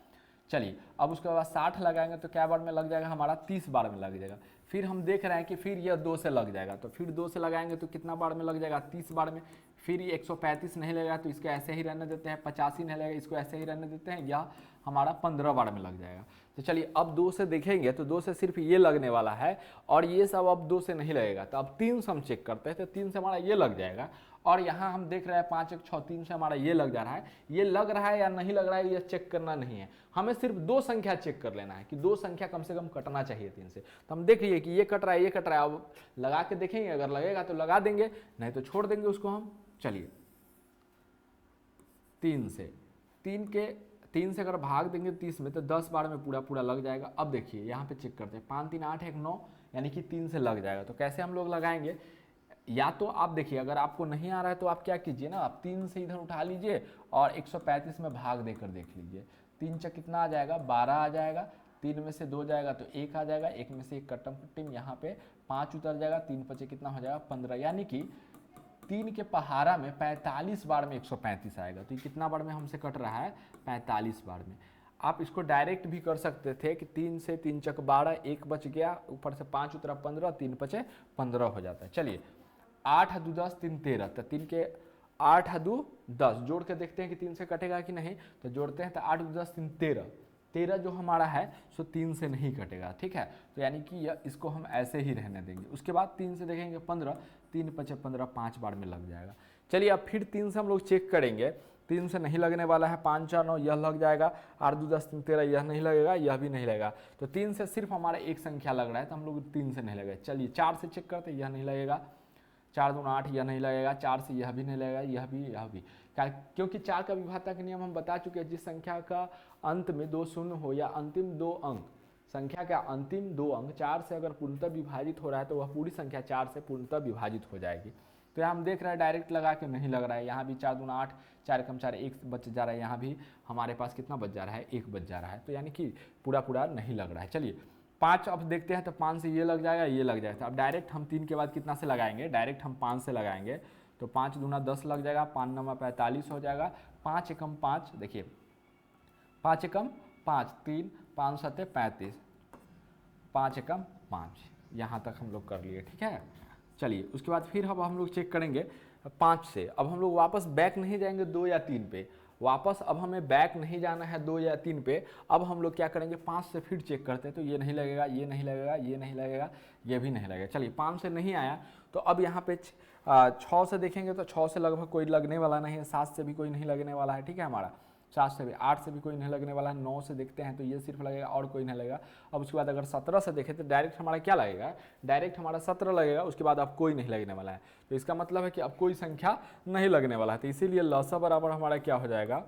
चलिए अब उसके बाद 60 लगाएंगे तो क्या बार में लग जाएगा हमारा, 30 बार में लग जाएगा। फिर हम देख रहे हैं कि फिर यह 2 से लग जाएगा, तो फिर 2 से लगाएंगे तो कितना बार में लग जाएगा, 30 बार में। फिर ये 135 नहीं लगेगा तो इसको ऐसे ही रहने देते हैं, 85 नहीं लगेगा, इसको ऐसे ही रहने देते हैं, यह हमारा 15 बार में लग जाएगा। तो चलिए अब 2 से देखेंगे तो 2 से सिर्फ ये लगने वाला है, और ये सब अब 2 से नहीं लगेगा। तो अब 3 से हम चेक करते हैं, तो 3 से हमारा ये लग जाएगा, और यहाँ हम देख रहे हैं 5 1 6 3 से हमारा ये लग जा रहा है। ये लग रहा है या नहीं लग रहा है ये चेक करना नहीं है, हमें सिर्फ 2 संख्या चेक कर लेना है कि 2 संख्या कम से कम कटना चाहिए 3 से। तो हम देख लीजिए कि ये कट रहा है, ये कट रहा है, अब लगा के देखेंगे, अगर लगेगा तो लगा देंगे, नहीं तो छोड़ देंगे उसको हम। चलिए 3 से अगर भाग देंगे 30 में तो 10 बार में पूरा पूरा लग जाएगा। अब देखिए यहाँ पे चेक करते हैं, 5 3 8 1 9, यानी कि 3 से लग जाएगा। तो कैसे हम लोग लगाएंगे, या तो आप देखिए अगर आपको नहीं आ रहा है तो आप क्या कीजिए ना, आप 3 से इधर उठा लीजिए और 135 में भाग देकर देख लीजिए। 3 से कितना आ जाएगा, 12 आ जाएगा, 3 में से 2 जाएगा तो 1 आ जाएगा, 1 में से 1 कट्टम कट्टिम, यहाँ पे 5 उतर जाएगा, 3 5 कितना हो जाएगा 15, यानी कि 3 के पहाड़ा में 45 बार में 135 आएगा। तो ये कितना बार में हमसे कट रहा है, 45 बार में। आप इसको डायरेक्ट भी कर सकते थे कि 3 से 3 चक 12, 1 बच गया, ऊपर से 5 उतरा 15, 3 5 15 हो जाता है। चलिए 8 2 10 3 13, तो 3 के 8 2 10 जोड़ के देखते हैं कि 3 से कटेगा कि नहीं, तो जोड़ते हैं तो 8 2 10 3 13, 13 जो हमारा है सो 3 से नहीं कटेगा, ठीक है। तो यानी कि इसको हम ऐसे ही रहने देंगे। उसके बाद 3 से देखेंगे 15, 3 5 15, 5 बार में लग जाएगा। चलिए अब फिर 3 से हम लोग चेक करेंगे, 3 से नहीं लगने वाला है, 5 4 9 यह लग जाएगा, 8 2 10 3 13 यह नहीं लगेगा, यह भी नहीं लगेगा। तो 3 से सिर्फ हमारा एक संख्या लग रहा है, तो हम लोग 3 से नहीं लगेगा। चलिए 4 से चेक करते, यह नहीं लगेगा, 4 2 8 यह नहीं लगेगा, 4 से यह भी नहीं लगेगा, यह भी, क्योंकि 4 का विभाज्यता का नियम हम बता चुके हैं, जिस संख्या का अंत में 2 शून्य हो या अंतिम 2 अंक, संख्या का अंतिम 2 अंक 4 से अगर पूर्णतः विभाजित हो रहा है तो वह पूरी संख्या 4 से पूर्णतः विभाजित हो जाएगी। तो यहाँ हम देख रहे हैं डायरेक्ट लगा के नहीं लग रहा है, यहाँ भी 4 2 8, 4 कम 4 1 बच जा रहा है, यहाँ भी हमारे पास कितना बच जा रहा है, 1 बच जा रहा है। तो यानी कि पूरा पूरा नहीं लग रहा है। चलिए 5 अब देखते हैं, तो 5 से ये लग जाएगा, ये लग जाएगा। अब डायरेक्ट हम 3 के बाद कितना से लगाएंगे, डायरेक्ट हम 5 से लगाएंगे, तो 5 दूना 10 लग जाएगा, 5 नमा 45 हो जाएगा, 5 एकम 5, देखिए 5 एकम 5, 3 5 सत्ते 35, 5 एकम 5, यहाँ तक हम लोग कर लिए, ठीक है। चलिए उसके बाद फिर अब हम लोग चेक करेंगे 5 से। अब हम लोग वापस बैक नहीं जाएंगे 2 या 3 पे, वापस अब हमें बैक नहीं जाना है 2 या 3 पे। अब हम लोग क्या करेंगे 5 से फिर चेक करते हैं, तो ये नहीं लगेगा, ये नहीं लगेगा, ये नहीं लगेगा, ये भी नहीं लगेगा। चलिए 5 से नहीं आया, तो अब यहाँ पे 6 से देखेंगे तो 6 से लगभग कोई लगने वाला नहीं है, 7 से भी कोई नहीं लगने वाला है, ठीक है हमारा, 7 से भी, 8 से भी कोई नहीं लगने वाला है, 9 से देखते हैं तो ये सिर्फ लगेगा और कोई नहीं लगेगा। अब उसके बाद अगर 17 से देखें तो डायरेक्ट हमारा क्या लगेगा, डायरेक्ट हमारा 17 लगेगा, उसके बाद अब कोई नहीं लगने वाला है। तो इसका मतलब है कि अब कोई संख्या नहीं लगने वाला है, तो इसीलिए लसा बराबर हमारा क्या हो जाएगा,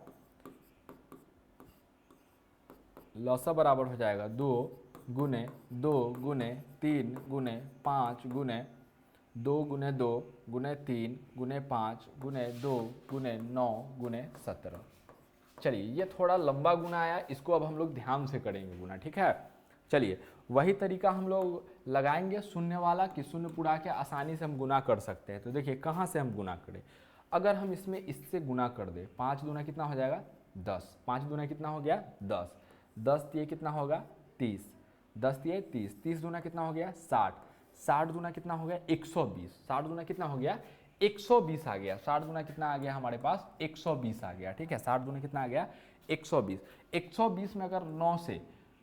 लसा बराबर हो जाएगा 2 गुने 2 गुने 3 गुने 5 गुने 2 गुने 2 गुने 3 गुने 5 गुने 2 गुने 9 गुने 17। चलिए ये थोड़ा लंबा गुना आया, इसको अब हम लोग ध्यान से करेंगे गुना, ठीक है। चलिए वही तरीका हम लोग लगाएंगे शून्य वाला, कि शून्य पुरा के आसानी से हम गुना कर सकते हैं। तो देखिए कहाँ से हम गुना करें, अगर हम इसमें इससे गुना कर दें, 5 दूना कितना हो जाएगा 10, 5 दूना कितना हो गया 10, 10 दिए कितना होगा 30, 10 दिए 30, 30 दूना कितना हो गया 60, 60 दूना कितना हो गया 120, 60 दूना कितना हो गया 120 आ गया, 60 दूना कितना आ गया हमारे पास 120 आ गया, ठीक है। 60 दूना कितना आ गया 120, 120 में अगर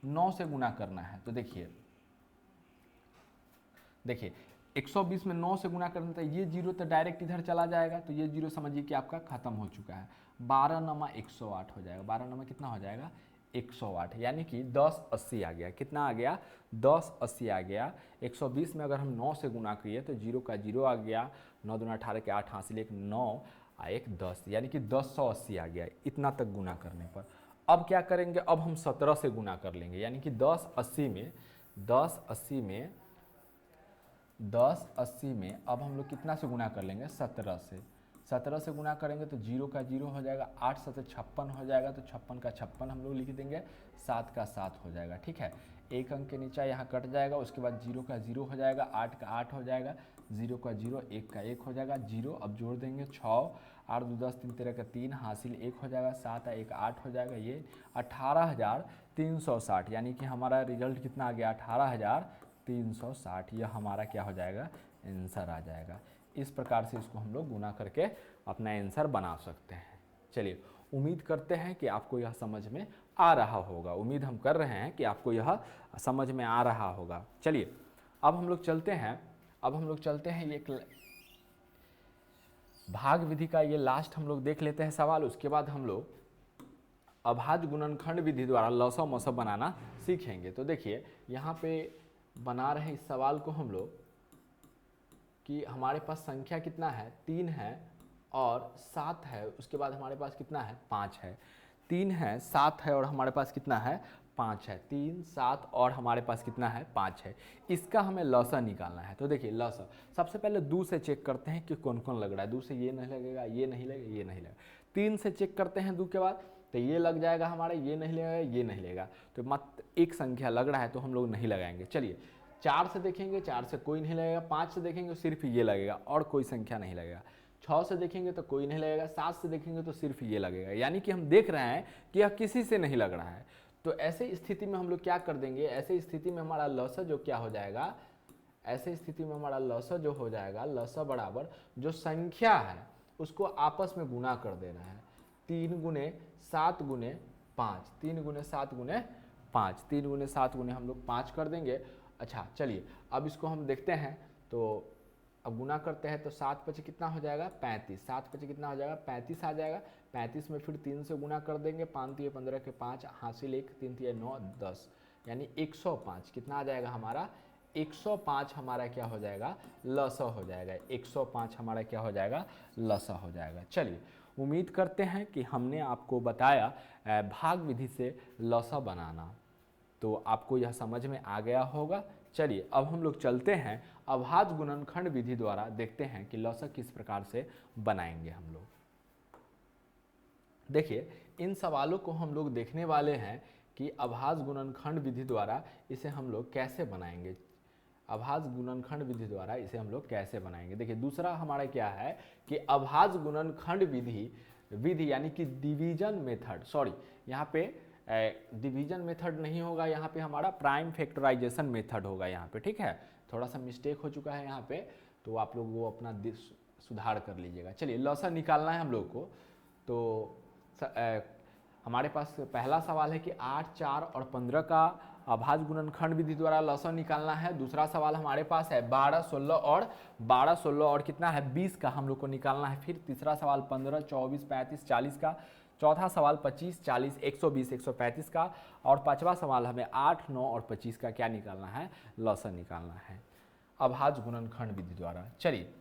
9 से गुना करना है तो देखिए 120 में 9 से गुना करना, तो ये जीरो तो डायरेक्ट इधर चला जाएगा, तो ये जीरो समझिए कि आपका खत्म हो चुका है। 12 नमा 108 हो जाएगा, 12 नमा कितना हो जाएगा 108, यानी कि 1080 आ गया, कितना आ गया 1080 आ गया। 120 में अगर हम 9 से गुना किए तो जीरो का जीरो आ गया, 9 दूना 18 के 8 हासिल 1 9 1 10, यानी कि 1080 आ गया इतना तक गुना करने पर। अब क्या करेंगे, अब हम 17 से गुना कर लेंगे, यानी कि 1080 में अब हम लोग कितना से गुना कर लेंगे 17 से, 17 से गुना करेंगे तो जीरो का जीरो हो जाएगा, 8 7 56 हो जाएगा, तो 56 का 56 हम लोग लिख देंगे, 7 का 7 हो जाएगा, ठीक है। एक अंक के नीचे यहाँ कट जाएगा, उसके बाद जीरो का जीरो हो जाएगा, 8 का 8 हो जाएगा, जीरो का जीरो, 1 का 1 हो जाएगा, जीरो अब जोड़ देंगे 6, 8 2 10 3 13 का 3 हासिल 1 हो जाएगा, 7 1 8 हो जाएगा, ये 18,360, यानी कि हमारा रिजल्ट कितना आ गया 18,360, यह हमारा क्या हो जाएगा आंसर आ जाएगा। इस प्रकार से इसको हम लोग गुना करके अपना आंसर बना सकते हैं। चलिए उम्मीद करते हैं कि आपको यह समझ में आ रहा होगा, उम्मीद हम कर रहे हैं कि आपको यह समझ में आ रहा होगा। चलिए अब हम लोग चलते हैं, ये भाग विधि का ये लास्ट हम लोग देख लेते हैं सवाल, उसके बाद हम लोग अभाज्य गुणनखंड विधि द्वारा लसा मसा बनाना सीखेंगे। तो देखिए यहाँ पे बना रहे इस सवाल को हम लोग कि हमारे पास संख्या कितना है 3 है और 7 है, उसके बाद हमारे पास कितना है 5 है, 3 है 7 है और हमारे पास कितना है 5 है, 3 7 और हमारे पास कितना है 5 है। इसका हमें लसा निकालना है। तो देखिए लसा सबसे पहले 2 से चेक करते हैं कि कौन कौन लग रहा है, 2 से ये नहीं लगेगा, ये नहीं लगेगा, ये नहीं लगेगा। 3 से चेक करते हैं 2 के बाद, तो ये लग जाएगा हमारा, ये नहीं लगेगा, ये नहीं लगेगा, तो मात्र एक संख्या लग रहा है तो हम लोग नहीं लगाएंगे। चलिए 4 से देखेंगे, 4 से कोई नहीं लगेगा, 5 से देखेंगे सिर्फ ये लगेगा और कोई संख्या नहीं लगेगा, 6 से देखेंगे तो कोई नहीं लगेगा, 7 से देखेंगे तो सिर्फ ये लगेगा, यानी कि हम देख रहे हैं कि यह किसी से नहीं लग रहा है। तो ऐसे स्थिति में हम लोग क्या कर देंगे, ऐसे स्थिति में हमारा लसा जो क्या हो जाएगा, ऐसे स्थिति में हमारा लसा जो हो जाएगा, लसा बराबर जो संख्या है उसको आपस में गुना कर देना है, 3 गुने 7 गुने 5, 3 गुने 7 गुने 5, 3 गुने 7 गुने हम लोग 5 कर देंगे। अच्छा चलिए अब इसको हम देखते हैं, तो अब गुना करते हैं तो 7 पचे कितना हो जाएगा 35, 7 पचे कितना हो जाएगा 35 आ जाएगा, 35 में फिर 3 से गुना कर देंगे, 5 3 15 के 5 हासिल 1 3 3 9 10, यानी 105 कितना आ जाएगा हमारा 105 हमारा क्या हो जाएगा लसा हो जाएगा, 105 हमारा क्या हो जाएगा लसा हो जाएगा। चलिए उम्मीद करते हैं कि हमने आपको बताया भाग विधि से लसा बनाना, तो आपको यह समझ में आ गया होगा। चलिए अब हम लोग चलते हैं अभाज्य गुणनखंड विधि द्वारा, देखते हैं कि लसा किस प्रकार से बनाएंगे हम लोग। देखिए इन सवालों को हम लोग देखने वाले हैं कि अभाज्य गुणनखंड विधि द्वारा इसे हम लोग कैसे बनाएंगे। अभाज्य गुणनखंड विधि द्वारा इसे हम लोग कैसे बनाएंगे। देखिए दूसरा हमारा क्या है कि अभाज्य गुणनखंड विधि यानी कि डिवीजन मेथड, सॉरी यहाँ पे डिवीजन मेथड नहीं होगा, यहाँ पे हमारा प्राइम फैक्टराइजेशन मेथड होगा यहाँ पे, ठीक है। थोड़ा सा मिस्टेक हो चुका है यहाँ पे, तो आप लोग वो अपना सुधार कर लीजिएगा। चलिए लॉसा निकालना है हम लोग को। तो हमारे पास पहला सवाल है कि 8, 4 और 15 का अभाज्य गुणनखंड विधि द्वारा लॉसा निकालना है। दूसरा सवाल हमारे पास है 12, 16 और कितना है 20 का हम लोग को निकालना है। फिर तीसरा सवाल 15, 24, 35, 40 का। चौथा सवाल 25, 40, 120, 135 का। और पांचवा सवाल हमें 8, 9 और 25 का क्या निकालना है, लॉसा निकालना है अभाज्य गुणनखंड विधि द्वारा। चलिए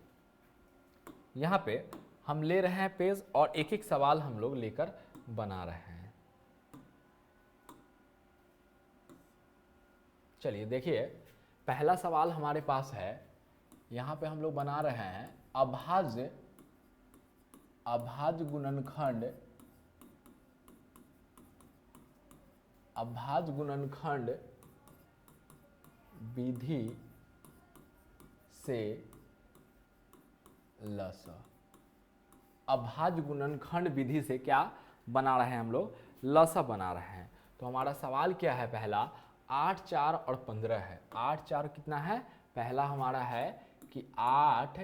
यहाँ पे हम ले रहे हैं पेज और एक एक सवाल हम लोग लेकर बना रहे हैं। चलिए देखिए पहला सवाल हमारे पास है, यहाँ पे हम लोग बना रहे हैं अभाज्य गुणनखंड विधि से लसा। अभाज्य गुणनखंड विधि से क्या बना रहे हैं हम लोग, लसा बना रहे हैं। तो हमारा सवाल क्या है, पहला 8, 4 और 15 है। 8, 4 कितना है, पहला हमारा है कि 8,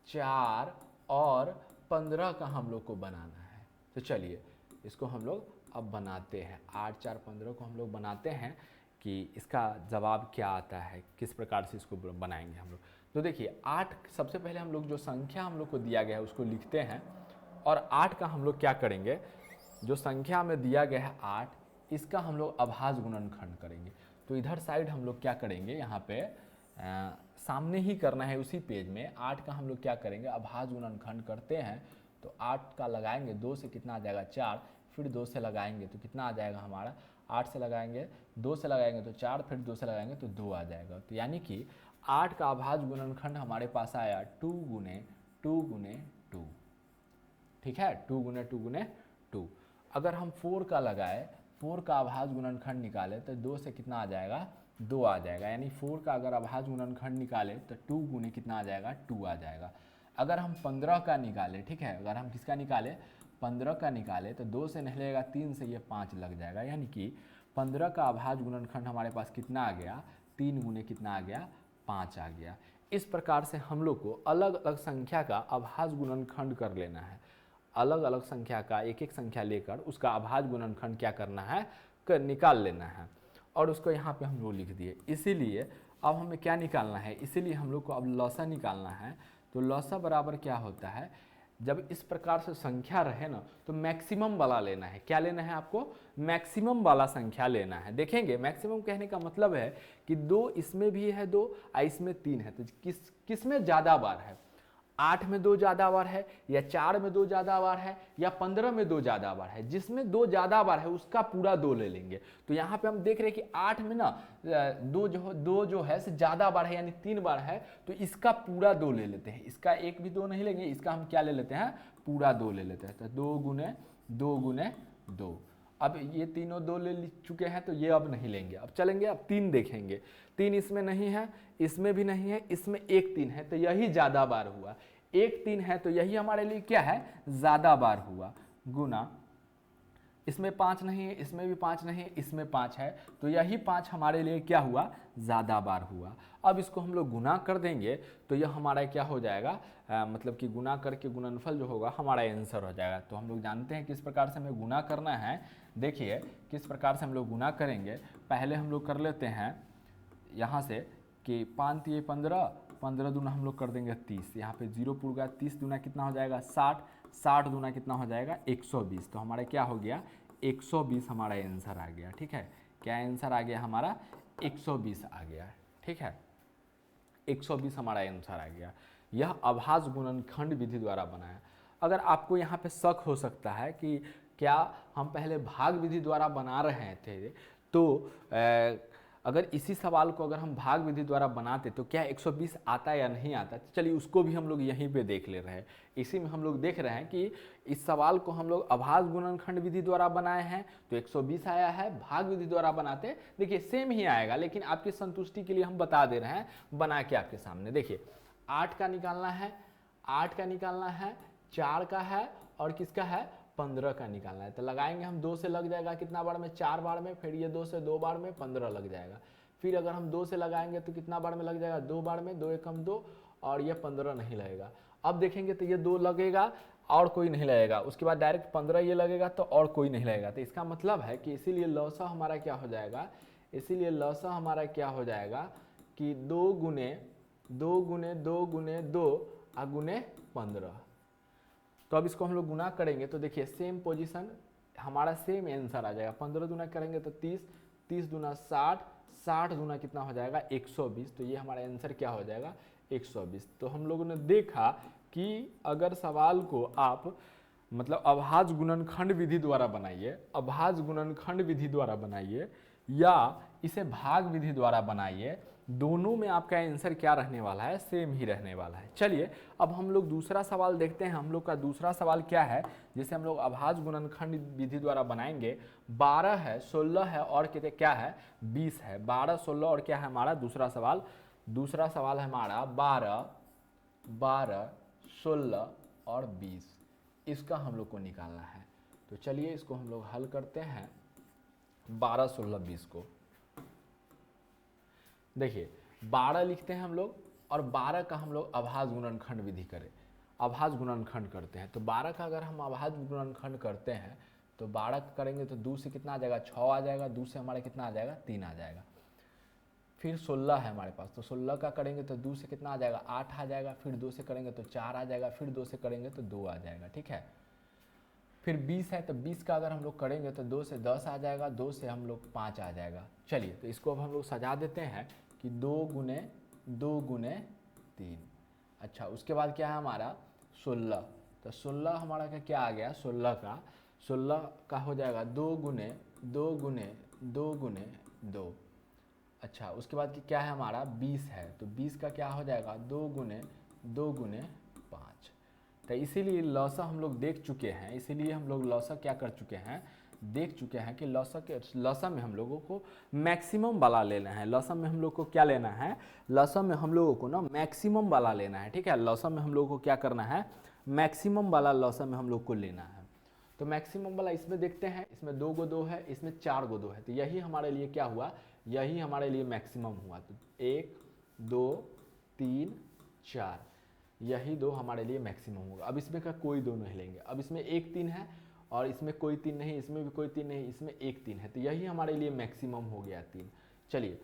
4 और 15 का हम लोग को बनाना है। तो चलिए इसको हम लोग अब बनाते हैं। 8, 4, 15 को हम लोग बनाते हैं कि इसका जवाब क्या आता है, किस प्रकार से इसको बनाएंगे हम लोग। तो देखिए 8 सबसे पहले हम लोग जो संख्या हम लोग को दिया गया है उसको लिखते हैं, और 8 का हम लोग क्या करेंगे, जो संख्या में दिया गया है 8, इसका हम लोग अभाज्य गुणनखंड करेंगे। तो इधर साइड हम लोग क्या करेंगे, यहाँ पे सामने ही करना है उसी पेज में। 8 का हम लोग क्या करेंगे, अभाज्य गुणनखंड करते हैं। तो 8 का लगाएंगे 2 से कितना आ जाएगा 4, फिर 2 से लगाएंगे तो कितना आ जाएगा हमारा, 8 से लगाएंगे 2 से लगाएंगे तो 4, फिर 2 से लगाएंगे तो 2 आ जाएगा। तो यानी कि 8 का अभाज्य गुणनखंड हमारे पास आया 2 गुने 2 गुने 2, ठीक है, 2 गुने 2 गुने 2। अगर हम 4 का लगाए, 4 का अभाज्य गुणनखंड निकाले तो 2 से कितना आ जाएगा, 2 आ जाएगा। यानी 4 का अगर अभाज्य गुणनखंड निकाले तो 2 गुने कितना आ जाएगा, 2 आ जाएगा। अगर हम 15 का निकाले, ठीक है, अगर हम किसका निकाले, 15 का निकाले तो 2 से निकलेगा 3 से ये 5 लग जाएगा। यानी कि 15 का अभाज्य गुणनखंड हमारे पास कितना आ गया, 3 गुने कितना आ गया, 5 आ गया। इस प्रकार से हम लोग को अलग अलग संख्या का अभाज्य गुणनखंड कर लेना है। अलग अलग संख्या का एक एक संख्या लेकर उसका अभाज्य गुणनखंड क्या करना है, निकाल लेना है, और उसको यहाँ पे हम लोग लिख दिए। इसीलिए अब हमें क्या निकालना है, इसीलिए हम लोग को अब लॉसा निकालना है। तो लॉसा बराबर क्या होता है, जब इस प्रकार से संख्या रहे ना तो मैक्सिमम वाला लेना है। क्या लेना है आपको, मैक्सिमम वाला संख्या लेना है। देखेंगे मैक्सिमम कहने का मतलब है कि 2 इसमें भी है 2 और इसमें 3 है, तो किस में ज़्यादा बार है, 8 में 2 ज़्यादा बार है, या 4 में 2 ज़्यादा बार है, या 15 में 2 ज़्यादा बार है। जिसमें 2 ज़्यादा बार है उसका पूरा 2 ले लेंगे। तो यहाँ पे हम देख रहे हैं कि 8 में ना 2 जो है से ज़्यादा बार है, यानी 3 बार है, तो इसका पूरा 2 ले लेते हैं। इसका एक भी 2 नहीं लेंगे, इसका हम क्या ले लेते हैं, पूरा 2 ले लेते हैं। तो 2 गुने 2 गुने 2। अब ये तीनों 2 ले चुके हैं तो ये अब नहीं लेंगे। अब चलेंगे, अब 3 देखेंगे। 3 इसमें नहीं है, इसमें भी नहीं है, इसमें एक 3 है, तो यही ज़्यादा बार हुआ। एक 3 है तो यही हमारे लिए क्या है, ज़्यादा बार हुआ। गुना इसमें 5 नहीं है, इसमें भी 5 नहीं है, इसमें 5 है, तो यही 5 हमारे लिए क्या हुआ, ज़्यादा बार हुआ। अब इसको हम लोग गुना कर देंगे तो यह हमारा क्या हो जाएगा, मतलब कि गुना करके गुणनफल जो होगा हमारा आंसर हो जाएगा। तो हम लोग जानते हैं किस प्रकार से हमें गुना करना है। देखिए किस प्रकार से हम लोग गुना करेंगे। पहले हम लोग कर लेते हैं यहाँ से कि 5 3 15, 15 दूना हम लोग कर देंगे 30, यहाँ पे 0 पुर गया, 30 दूना कितना हो जाएगा 60, 60 दूना कितना हो जाएगा 120। तो हमारा क्या हो गया, 120 हमारा आंसर आ गया। ठीक है, क्या आंसर आ गया हमारा, 120 आ गया। ठीक है, 120 हमारा आंसर आ गया। यह अभाज्य गुणनखंड विधि द्वारा बनाया। अगर आपको यहाँ पे शक हो सकता है कि क्या हम पहले भाग विधि द्वारा बना रहे थे, तो अगर इसी सवाल को अगर हम भाग विधि द्वारा बनाते तो क्या 120 आता या नहीं आता। तो चलिए उसको भी हम लोग यहीं पे देख ले रहे हैं। इसी में हम लोग देख रहे हैं कि इस सवाल को हम लोग अभाज्य गुणनखंड विधि द्वारा बनाए हैं तो 120 आया है। भाग विधि द्वारा बनाते देखिए सेम ही आएगा, लेकिन आपकी संतुष्टि के लिए हम बता दे रहे हैं बना के आपके सामने। देखिए 8 का निकालना है, 8 का निकालना है, 4 का है और किसका है 15 का निकालना है। तो लगाएंगे हम 2 से लग जाएगा कितना बार में 4 बार में, फिर ये 2 से 2 बार में 15 लग जाएगा। फिर अगर हम 2 से लगाएंगे तो कितना बार में लग जाएगा 2 बार में, 2 एकम 2 और ये 15 नहीं लगेगा। अब देखेंगे तो ये 2 लगेगा और कोई नहीं लगेगा, उसके बाद डायरेक्ट 15 ये लगेगा तो और कोई नहीं लगेगा। तो इसका मतलब है कि इसीलिए लौसा हमारा क्या हो जाएगा, इसीलिए लौसा हमारा क्या हो जाएगा कि 2 गुने 2 गुने 2 गुने 2 और गुने 15। तो अब इसको हम लोग गुना करेंगे तो देखिए सेम पोजीशन हमारा सेम आंसर आ जाएगा। 15 गुना करेंगे तो 30, 30 गुना 60, 60 गुना कितना हो जाएगा 120। तो ये हमारा आंसर क्या हो जाएगा 120। तो हम लोगों ने देखा कि अगर सवाल को आप मतलब अभाज्य गुणनखंड विधि द्वारा बनाइए, अभाज्य गुणनखंड विधि द्वारा बनाइए या इसे भाग विधि द्वारा बनाइए, दोनों में आपका आंसर क्या रहने वाला है, सेम ही रहने वाला है। चलिए अब हम लोग दूसरा सवाल देखते हैं। हम लोग का दूसरा सवाल क्या है जिसे हम लोग अभाज्य गुणनखंड विधि द्वारा बनाएंगे। 12 है, 16 है और कितने क्या है 20 है। 12, 16 और क्या है हमारा दूसरा सवाल, दूसरा सवाल है हमारा 12, 12, 16 और 20। इसका हम लोग को निकालना है। तो चलिए इसको हम लोग हल करते हैं 12, 16, 20 को। देखिए 12 लिखते हैं हम लोग और 12 का हम लोग अभाज्य गुणनखंड विधि करें, अभाज्य गुणनखंड करते हैं। तो 12 का अगर हम अभाज्य गुणनखंड करते हैं तो 12 करेंगे तो 2 से कितना आ जाएगा 6 आ जाएगा, 2 से हमारा कितना आ जाएगा 3 आ जाएगा। फिर 16 है हमारे पास, तो 16 का करेंगे तो 2 से कितना आ जाएगा 8 आ जाएगा। फिर 2 से करेंगे तो 4 आ जाएगा, फिर 2 से करेंगे तो 2 आ जाएगा, ठीक है। फिर 20 है तो 20 का अगर हम लोग करेंगे तो 2 से 10 आ जाएगा, 2 से हम लोग 5 आ जाएगा। चलिए तो इसको अब हम लोग सजा देते हैं कि 2 गुने 2 गुने 3। अच्छा उसके बाद क्या है हमारा 16, तो 16 हमारा का क्या आ गया 16 का हो जाएगा 2 गुने 2 गुने 2 गुने 2। अच्छा उसके बाद कि क्या है हमारा 20 है, तो 20 का क्या हो जाएगा 2 गुने 2 गुने 5। तो इसीलिए लौसा हम लोग देख चुके हैं, इसीलिए हम लोग लौसा क्या कर चुके हैं देख चुके हैं कि लौसा में हम लोगों को मैक्सिमम वाला लेना है। लौसा में हम लोग को क्या लेना है, लौसा में हम लोगों को ना मैक्सिमम वाला लेना है, ठीक है। लौसा में हम लोगों को क्या करना है मैक्सिमम वाला लौसा में हम लोग को लेना है। तो मैक्सिमम वाला इसमें देखते हैं, इसमें 2 गो 2 है, इसमें 4 गो 2 है। तो यही हमारे लिए क्या हुआ, यही हमारे लिए मैक्सिमम हुआ। तो 1 2 3 4 यही 2 हमारे लिए मैक्सिमम होगा। अब इसमें का कोई 2 नहीं लेंगे। अब इसमें 1 3 है और इसमें कोई 3 नहीं, इसमें भी कोई 3 नहीं, इसमें 1 3 है। तो यही हमारे लिए मैक्सिमम हो गया 3। चलिए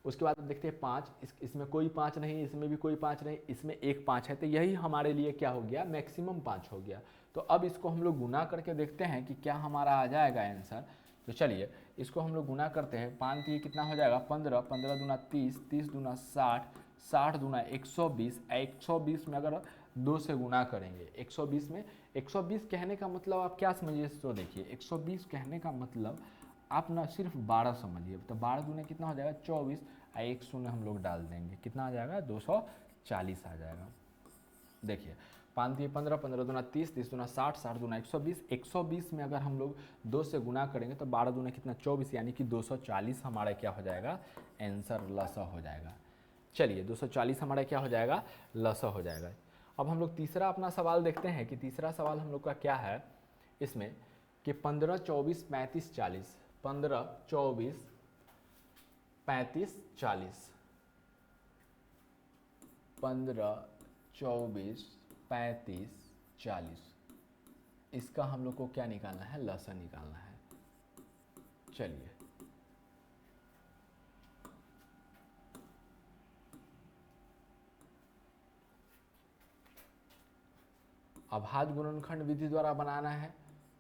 उसके बाद देखते हैं 5, इसमें कोई 5 नहीं, इसमें भी कोई 5 नहीं, इसमें 1 5 है। तो यही हमारे लिए क्या हो गया मैक्सिमम 5 हो गया। तो अब इसको हम लोग गुना करके देखते हैं कि क्या हमारा आ जाएगा आंसर। तो चलिए इसको हम लोग गुना करते हैं। 5 ये कितना हो जाएगा 15, 15 दूना 30, 30 दूना 60, 60 दूना 120। 120 में अगर 2 से गुना करेंगे 120 में, 120 कहने का मतलब आप क्या समझिए, तो देखिए 120 कहने का मतलब आप ना सिर्फ 12 समझिए। तो 12 दूने कितना हो जाएगा 24, 1 शून्य हम लोग डाल देंगे, कितना आ जाएगा 240 आ जाएगा। देखिए 5 दिए 15, 15 दूना 30, 30 दूना 60, 60 दूना 120। 120 में अगर हम लोग 2 से गुना करेंगे तो 12 दूना कितना 24, यानी कि 240 हमारा क्या हो जाएगा आंसर लसा हो जाएगा। चलिए 240 हमारा क्या हो जाएगा लसा हो जाएगा। अब हम लोग तीसरा अपना सवाल देखते हैं कि तीसरा सवाल हम लोग का क्या है इसमें कि 15 24 35 40, 15 24 35 40, 15 24 35 40, इसका हम लोग को क्या निकालना है लसा निकालना है। चलिए अभाज्य गुणनखंड विधि द्वारा बनाना है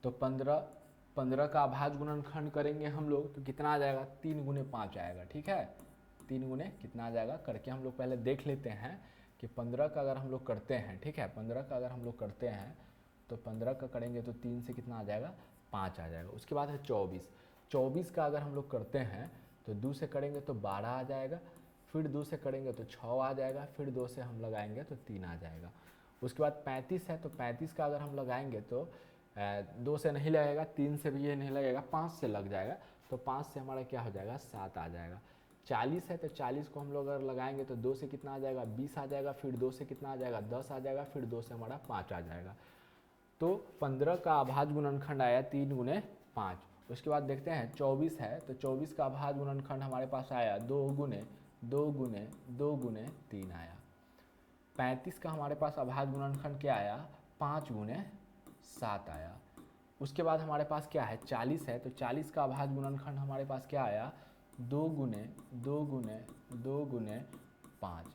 तो 15 का अभाज्य गुणनखंड करेंगे हम लोग तो कितना आ जाएगा 3 गुने 5 आएगा, ठीक है। 3 गुने कितना आ जाएगा करके हम लोग पहले देख लेते हैं कि 15 का अगर हम लोग करते हैं, ठीक है, 15 का अगर हम लोग करते हैं तो 15 का करेंगे तो 3 से कितना आ जाएगा 5 आ जाएगा। उसके बाद है 24, 24 का अगर हम लोग करते हैं तो 2 से करेंगे तो 12 आ जाएगा, फिर 2 से करेंगे तो 6 आ जाएगा, फिर 2 से हम लगाएंगे तो 3 आ जाएगा। उसके बाद 35 है, तो 35 का अगर हम लगाएंगे तो 2 से नहीं लगेगा, 3 से भी ये नहीं लगेगा, 5 से लग जाएगा, तो 5 से हमारा क्या हो जाएगा 7 आ जाएगा। 40 है, तो 40 को हम लोग अगर लगाएंगे तो 2 से कितना आ जाएगा 20 आ जाएगा, फिर 2 से कितना आ जाएगा 10 आ जाएगा, फिर 2 से हमारा 5 आ जाएगा। तो 15 का अभाज्य गुणनखंड आया 3 गुने 5। उसके बाद देखते हैं 24 है, तो 24 का अभाज्य गुणनखंड हमारे पास आया 2 गुने 2 गुने 2 गुने 3 आया। 35 का हमारे पास अभाज्य गुणनखंड क्या आया 5 गुने 7 आया। उसके बाद हमारे पास क्या है 40 है, तो 40 का अभाज्य गुणनखंड हमारे पास क्या आया 2 गुने 2 गुने 2 गुने 5।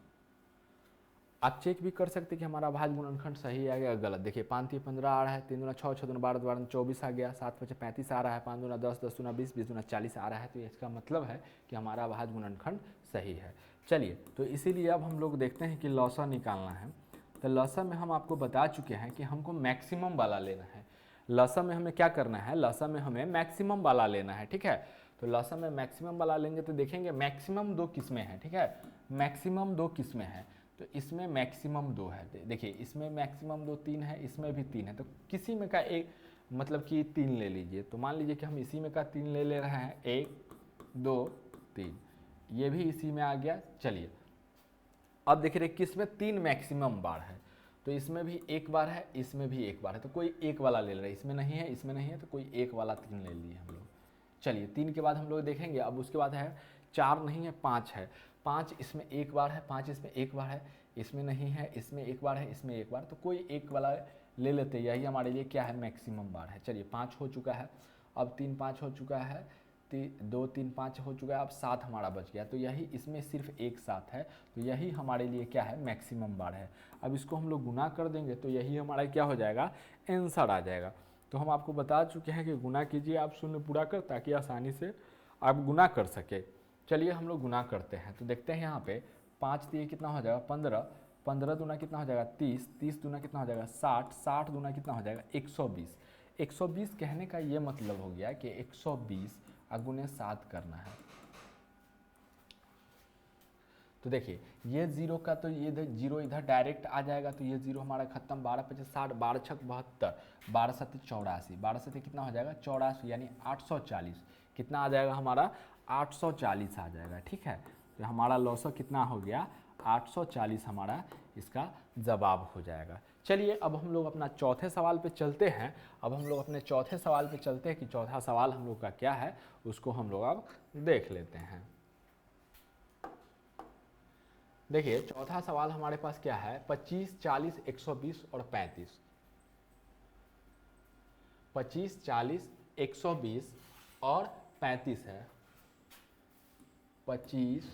आप चेक भी कर सकते कि हमारा अभाज्य गुणनखंड सही आ गया गलत। देखिए 5 3 15 आ रहा है, 3 दूना 6 6 दूना 12 12 24 आ गया, 7 5 35 आ रहा है, 5 दूना 10 10 दूना 20 20 दूना 40 आ रहा है। तो इसका मतलब है कि हमारा अभाज्य गुणनखंड सही है। चलिए, तो इसीलिए अब हम लोग देखते हैं कि लौसा निकालना है। तो लौसा में हम आपको बता चुके हैं कि हमको मैक्सिमम वाला लेना है। लौसा में हमें क्या करना है, लौसा में हमें मैक्सिमम वाला लेना है, ठीक है। तो लौसा में मैक्सिमम वाला लेंगे तो देखेंगे मैक्सिमम 2 किस्में हैं, ठीक है, मैक्सिमम 2 किस्में हैं। तो इसमें मैक्सिमम 2 है, देखिए इसमें मैक्सिमम 2 3 है, इसमें भी 3 है, तो किसी में का एक मतलब कि 3 ले लीजिए। तो मान लीजिए कि हम इसी में का 3 ले रहे हैं, 1 2 3, ये भी इसी में आ गया। चलिए अब देखिए किस में 3 मैक्सिमम बार है, तो इसमें भी एक बार है, इसमें भी एक बार है, तो कोई एक वाला ले रहा है, इसमें नहीं है इसमें नहीं है, तो कोई एक वाला 3 ले लिए हम लोग। चलिए 3 के बाद हम लोग देखेंगे, अब उसके बाद है 4 नहीं है 5 है, 5 इसमें एक बार है, 5 इसमें एक बार है, इसमें नहीं है, इसमें एक बार है, इसमें एक बार, तो कोई एक वाला ले लेते हैं, यही हमारे लिए क्या है मैक्सिमम बार है। चलिए 5 हो चुका है, अब 3 5 हो चुका है, 2 3 5 हो चुका है, अब 7 हमारा बच गया, तो यही इसमें सिर्फ एक 7 है, तो यही हमारे लिए क्या है मैक्सिमम बार है। अब इसको हम लोग गुना कर देंगे तो यही हमारा क्या हो जाएगा आंसर आ जाएगा। तो हम आपको बता चुके हैं कि गुना कीजिए आप शून्य पूरा कर, ताकि आसानी से आप गुना कर सके। चलिए हम लोग गुना करते हैं, तो देखते हैं यहाँ पे 5 दिए कितना हो जाएगा 15, 15 दूना कितना हो जाएगा 30, 30 दूना कितना हो जाएगा 60, 60 दूना कितना हो जाएगा 120। 120 कहने का ये मतलब हो गया कि 120 गुने 7 करना है। तो देखिए ये जीरो का, तो ये जीरो इधर डायरेक्ट आ जाएगा, तो ये जीरो हमारा खत्म। 12 5 60, 12 6 72, 12 7 84, 12 7 कितना हो जाएगा 84, यानी 840 कितना आ जाएगा हमारा 840 आ जाएगा, ठीक है। तो हमारा लौसा कितना हो गया 840 हमारा इसका जवाब हो जाएगा। चलिए अब हम लोग अपना चौथे सवाल पे चलते हैं। अब हम लोग अपने चौथे सवाल पे चलते हैं कि चौथा सवाल हम लोग का क्या है, उसको हम लोग अब देख लेते हैं। देखिए चौथा सवाल हमारे पास क्या है 25 40 120 और 35। 25 40 120 और 35 है। 25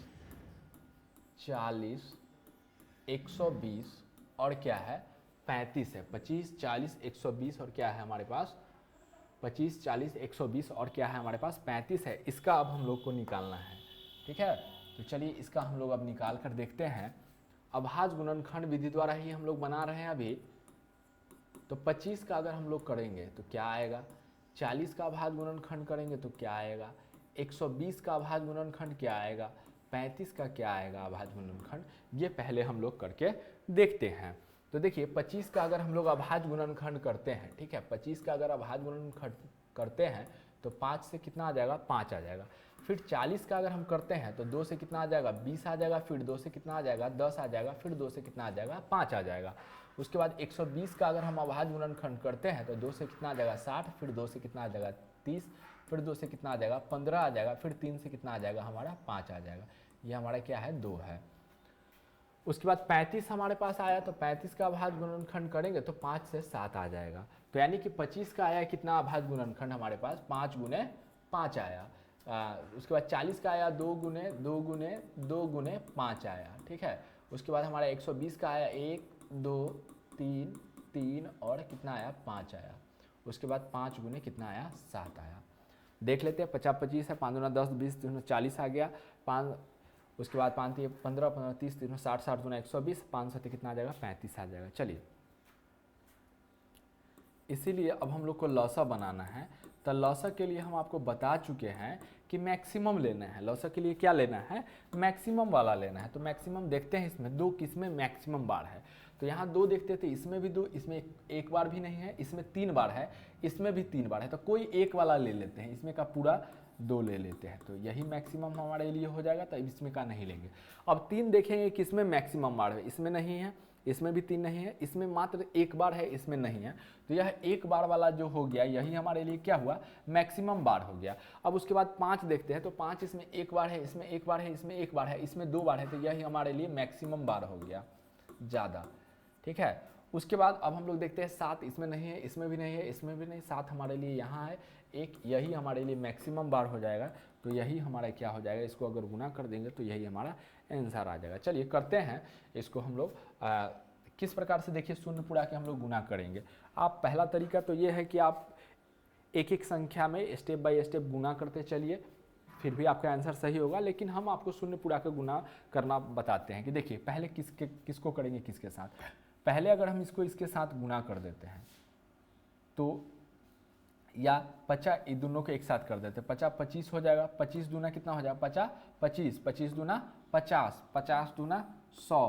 40 120 और क्या है 35 है। 25 40 120 और क्या है हमारे पास 25 40 120 और क्या है हमारे पास 35 है। इसका अब हम लोग को निकालना है, ठीक है। तो चलिए इसका हम लोग अब निकाल कर देखते हैं। अभाज्य गुणनखंड विधि द्वारा ही हम लोग बना रहे हैं अभी। तो 25 का अगर हम लोग करेंगे तो क्या आएगा, 40 का अभाज्य गुणनखंड करेंगे तो क्या आएगा, 120 का अभाज्य गुणनखंड क्या आएगा, 35 का क्या आएगा अभाज्य गुणनखंड, ये पहले हम लोग करके देखते हैं। तो देखिए 25 का अगर हम लोग अभाज्य गुणनखंड करते हैं, ठीक है, 25 का अगर अभाज्य गुणनखंड करते हैं तो 5 से कितना आ जाएगा 5 आ जाएगा। फिर 40 का अगर हम करते हैं तो 2 से कितना आ जाएगा 20 आ जाएगा, फिर 2 से कितना आ जाएगा 10 आ जाएगा, फिर 2 से कितना आ जाएगा 5 आ जाएगा। उसके बाद 120 का अगर हम अभाज्य गुणनखंड करते हैं तो 2 से कितना आ जाएगा 60, फिर 2 से कितना आ जाएगा 30, फिर 2 से कितना आ जाएगा 15 आ जाएगा, फिर 3 से कितना आ जाएगा हमारा 5 आ जाएगा। ये हमारा क्या है 2 है। उसके बाद 35 हमारे पास आया, तो 35 का अभाज्य गुणनखंड करेंगे तो 5 से 7 आ जाएगा। तो यानी कि 25 का आया कितना अभाज्य गुणनखंड हमारे पास 5 गुने 5 आया। उसके बाद 40 का आया 2 गुने 2 गुने 2 गुने 5 आया, ठीक है। उसके बाद हमारा 120 का आया 1 2 3 3 और कितना आया 5 आया। उसके बाद 5 गुने कितना आया 7 आया। देख लेते हैं 50 25 है, 5 दूना 10 20 दूना 40 आ गया, 5 उसके बाद 5 3 15 15 30 3 60 60 दूना 120, 5 7 कितना आ जाएगा 35 आ जाएगा। चलिए इसीलिए अब हम लोग को लौसा बनाना है। तो लौसा के लिए हम आपको बता चुके हैं कि मैक्सिमम लेना है, लॉसा के लिए क्या लेना है, मैक्सिमम वाला लेना है। तो मैक्सिमम देखते हैं, इसमें दो किसमें मैक्सिमम बार है, तो यहाँ दो देखते थे, इसमें भी दो, इसमें एक बार भी नहीं है, इसमें 3 बार है, इसमें भी 3 बार है, तो कोई एक वाला ले लेते हैं, इसमें का पूरा 2 ले लेते हैं, तो यही मैक्सिमम हमारे लिए हो जाएगा, तो इसमें का नहीं लेंगे। अब 3 देखेंगे किसमें मैक्सिमम बार है, इसमें नहीं है, इसमें भी 3 नहीं है, इसमें मात्र एक बार है, इसमें नहीं है, तो यह एक बार वाला जो हो गया यही हमारे लिए क्या हुआ, मैक्सिमम बार हो गया। अब उसके बाद 5 देखते हैं, तो 5 इसमें एक बार है, इसमें एक बार है, इसमें एक बार है, इसमें 2 बार है, तो यही हमारे लिए मैक्सिमम बार हो गया ज़्यादा, ठीक है। उसके बाद अब हम लोग देखते हैं 7, इसमें नहीं है, इसमें भी नहीं है, इसमें भी नहीं, 7 हमारे लिए यहाँ है एक, यही हमारे लिए मैक्सिमम बार हो जाएगा, तो यही हमारा क्या हो जाएगा, इसको अगर गुना कर देंगे तो यही हमारा आंसर आ जाएगा। चलिए करते हैं इसको हम लोग किस प्रकार से, देखिए शून्य पूरा के हम लोग गुना करेंगे। आप पहला तरीका तो ये है कि आप एक एक संख्या में स्टेप बाय स्टेप गुना करते चलिए, फिर भी आपका आंसर सही होगा, लेकिन हम आपको शून्य पूरा के गुना करना बताते हैं कि देखिए पहले किसको करेंगे किसके साथ। पहले अगर हम इसको इसके साथ गुना कर देते हैं तो, या 50 ये दोनों को एक साथ कर देते हैं, 50 25 हो जाएगा, 25 दूना कितना हो जाएगा 50 25, 25 दूना 50, 50 दूना 100,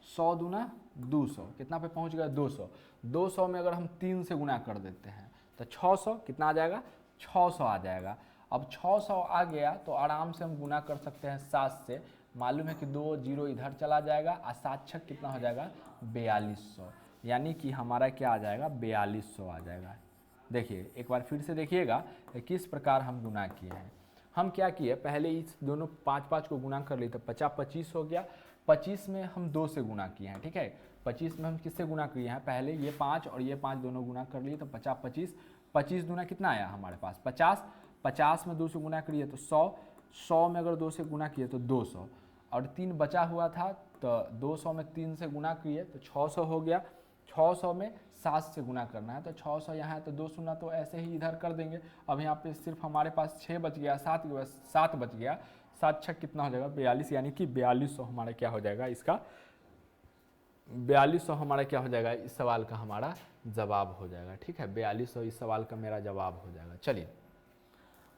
100 दूना 200, कितना पे पहुंच गया 200, 200 में अगर हम 3 से गुना कर देते हैं तो 600 कितना आ जाएगा 600 आ जाएगा। अब 600 आ गया तो आराम से हम गुना कर सकते हैं 7 से, मालूम है कि 2 0 इधर चला जाएगा और 7 6 कितना हो जाएगा 4200, यानी कि हमारा क्या आ जाएगा 4200 आ जाएगा। देखिए एक बार फिर से देखिएगा किस प्रकार हम गुना किए हैं। हम क्या किए, पहले इस दोनों 5 5 को गुना कर लिए तो 50 25 हो गया, 25 में हम 2 से गुना किए हैं, ठीक है। 25 में हम किससे गुना किए हैं, पहले ये 5 और ये 5 दोनों गुना कर लिए तो 50 25, 25 दूना कितना आया हमारे पास 50, 50 में 2 से गुना करिए तो 100, 100 में अगर 2 से गुना किए तो 200, और 3 बचा हुआ था तो 200 में 3 से गुना किए तो 600 हो गया, 600 में 7 से गुना करना है तो 600 यहाँ है तो 2 शून्य तो ऐसे ही इधर कर देंगे। अब यहाँ पे सिर्फ हमारे पास 6 बच गया, 7 बच गया, 7 6 कितना हो जाएगा 42, यानी कि 4200 हमारा क्या हो जाएगा, इसका 4200 हमारा क्या हो जाएगा, इस सवाल का हमारा जवाब हो जाएगा, ठीक है। 4200 इस सवाल का मेरा जवाब हो जाएगा। चलिए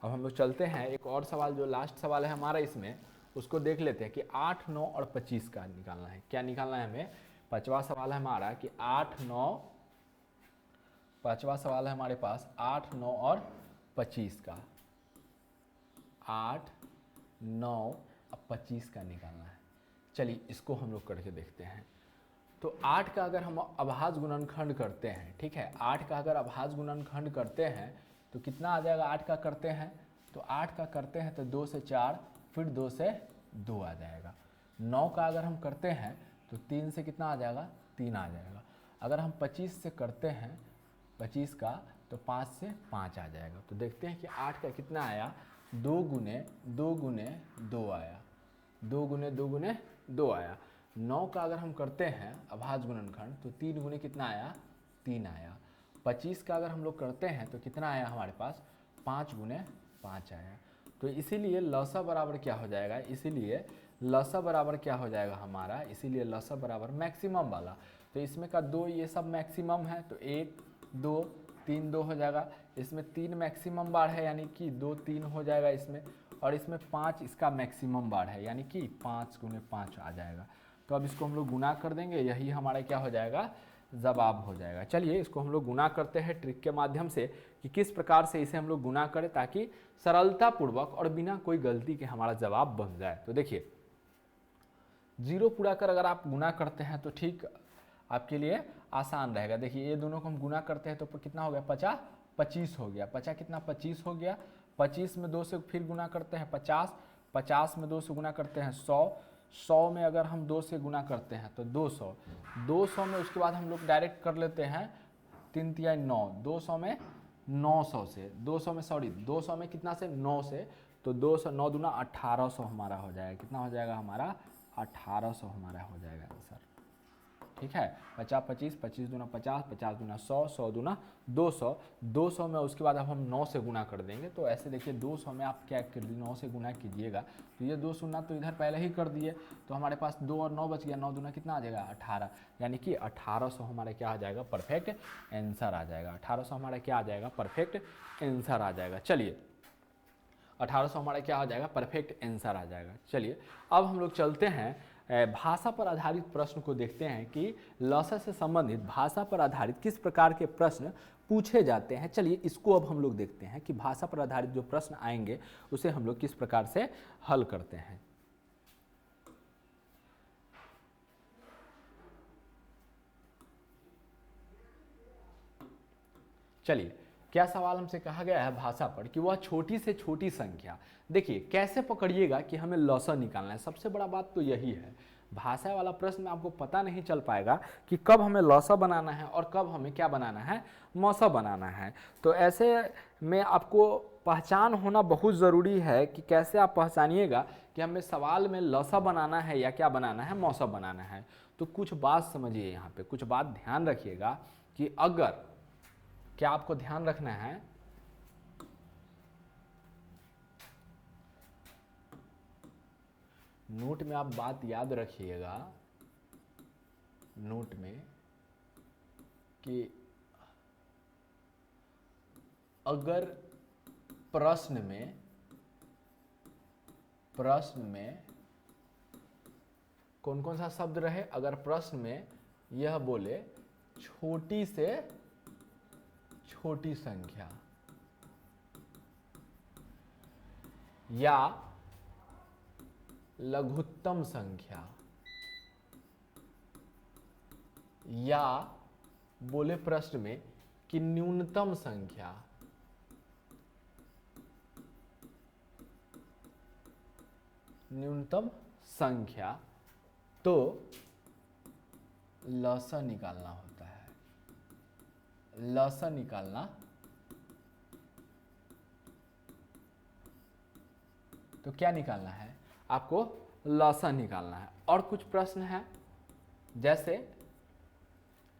अब हम लोग चलते हैं एक और सवाल, जो लास्ट सवाल है हमारा इसमें, उसको देख लेते हैं कि 8 9 और 25 का निकालना है। क्या निकालना है हमें, पांचवा सवाल है हमारा कि 8 9, पांचवा सवाल है हमारे पास 8 9 और 25 का, 8 9 और 25 का निकालना है। चलिए इसको हम लोग करके देखते हैं। तो 8 का अगर हम अभाज्य गुणनखंड करते हैं, ठीक है, 8 का अगर अभाज्य गुणनखंड करते हैं तो कितना आ जाएगा, 8 का करते हैं तो 8 का करते हैं तो 2 से 4, फिर 2 से 2 आ जाएगा। 9 का अगर हम करते हैं तो 3 से कितना आ जाएगा 3 आ जाएगा। अगर हम 25 से करते हैं 25 का तो 5 से 5 आ जाएगा। तो देखते हैं कि 8 का कितना आया, 2 गुने 2 गुने 2 आया, 2 गुने 2 गुने 2 आया। 9 का अगर हम करते हैं अभाज्य गुणनखंड तो 3 गुने कितना आया 3 आया। 25 का अगर हम लोग करते हैं तो कितना आया हमारे पास 5 गुने 5 आया। तो इसीलिए लसा बराबर क्या हो जाएगा, इसीलिए लसा बराबर क्या हो जाएगा हमारा, इसीलिए लसा बराबर मैक्सिमम वाला। तो इसमें का 2 ये सब मैक्सिमम है तो 1 2 3 2 हो जाएगा। इसमें 3 मैक्सिमम बार है यानी कि 2 3 हो जाएगा इसमें, और इसमें 5 इसका मैक्सिमम बार है यानी कि 5 गुने 5 आ जाएगा। तो अब इसको हम लोग गुना कर देंगे, यही हमारा क्या हो जाएगा जवाब हो जाएगा। चलिए इसको हम लोग गुना करते हैं ट्रिक के माध्यम से कि किस प्रकार से इसे हम लोग गुना करें ताकि सरलता पूर्वक और बिना कोई गलती के हमारा जवाब बन जाए। तो देखिए 0 पूरा कर अगर आप गुना करते हैं तो ठीक आपके लिए आसान रहेगा। देखिए ये दोनों को हम गुना करते हैं तो कितना हो गया 50 25 हो गया, 50 कितना 25 हो गया। 25 में 2 से फिर गुना करते हैं 50, 50 में 2 से गुना करते हैं 100, 100 में अगर हम 2 से गुना करते हैं तो 200, 200 में उसके बाद हम लोग डायरेक्ट कर लेते हैं 3 3 9, 200 में 900 से, 200 में सॉरी 200 में कितना से 9 से, तो 200 9 दूना 1800 हमारा हो जाएगा। कितना हो जाएगा हमारा 1800 हमारा हो जाएगा आंसर, ठीक है। 50 25, 25 दूना 50, 50 दूना 100, 100 दूना 200, 200 में उसके बाद अब हम 9 से गुना कर देंगे। तो ऐसे देखिए 200 में आप क्या कर 9 से गुना कीजिएगा तो ये 2 शून्य तो इधर पहले ही कर दिए तो हमारे पास 2 और 9 बच गया, 9 दूना कितना आ जाएगा 18, यानी कि 1800 हमारा क्या आ जाएगा परफेक्ट आंसर आ जाएगा। 1800 हमारा क्या आ जाएगा परफेक्ट आंसर आ जाएगा। चलिए 1800 हमारा क्या हो जाएगा, परफेक्ट आंसर आ जाएगा। चलिए अब हम लोग चलते हैं भाषा पर आधारित प्रश्न को देखते हैं कि लॉसा से संबंधित भाषा पर आधारित किस प्रकार के प्रश्न पूछे जाते हैं। चलिए इसको अब हम लोग देखते हैं कि भाषा पर आधारित जो प्रश्न आएंगे उसे हम लोग किस प्रकार से हल करते हैं। चलिए क्या सवाल हमसे कहा गया है भाषा पर कि वह छोटी से छोटी संख्या, देखिए कैसे पकड़िएगा कि हमें लॉसा निकालना है। सबसे बड़ा बात तो यही है, भाषा वाला प्रश्न में आपको पता नहीं चल पाएगा कि कब हमें लॉसा बनाना है और कब हमें क्या बनाना है, मौसा बनाना है। तो ऐसे में आपको पहचान होना बहुत ज़रूरी है कि कैसे आप पहचानिएगा कि हमें सवाल में लॉसा बनाना है या क्या बनाना है, मौसा बनाना है। तो कुछ बात समझिए, यहाँ पे कुछ बात ध्यान रखिएगा कि अगर क्या आपको ध्यान रखना है, नोट में आप बात याद रखिएगा, नोट में कि अगर प्रश्न में कौन कौन सा शब्द रहे, अगर प्रश्न में यह बोले छोटी से छोटी संख्या या लघुत्तम संख्या या बोले प्रश्न में कि न्यूनतम संख्या, न्यूनतम संख्या, तो लॉसा निकालना होता है। लॉसा निकालना, तो क्या निकालना है आपको, लॉसा निकालना है। और कुछ प्रश्न है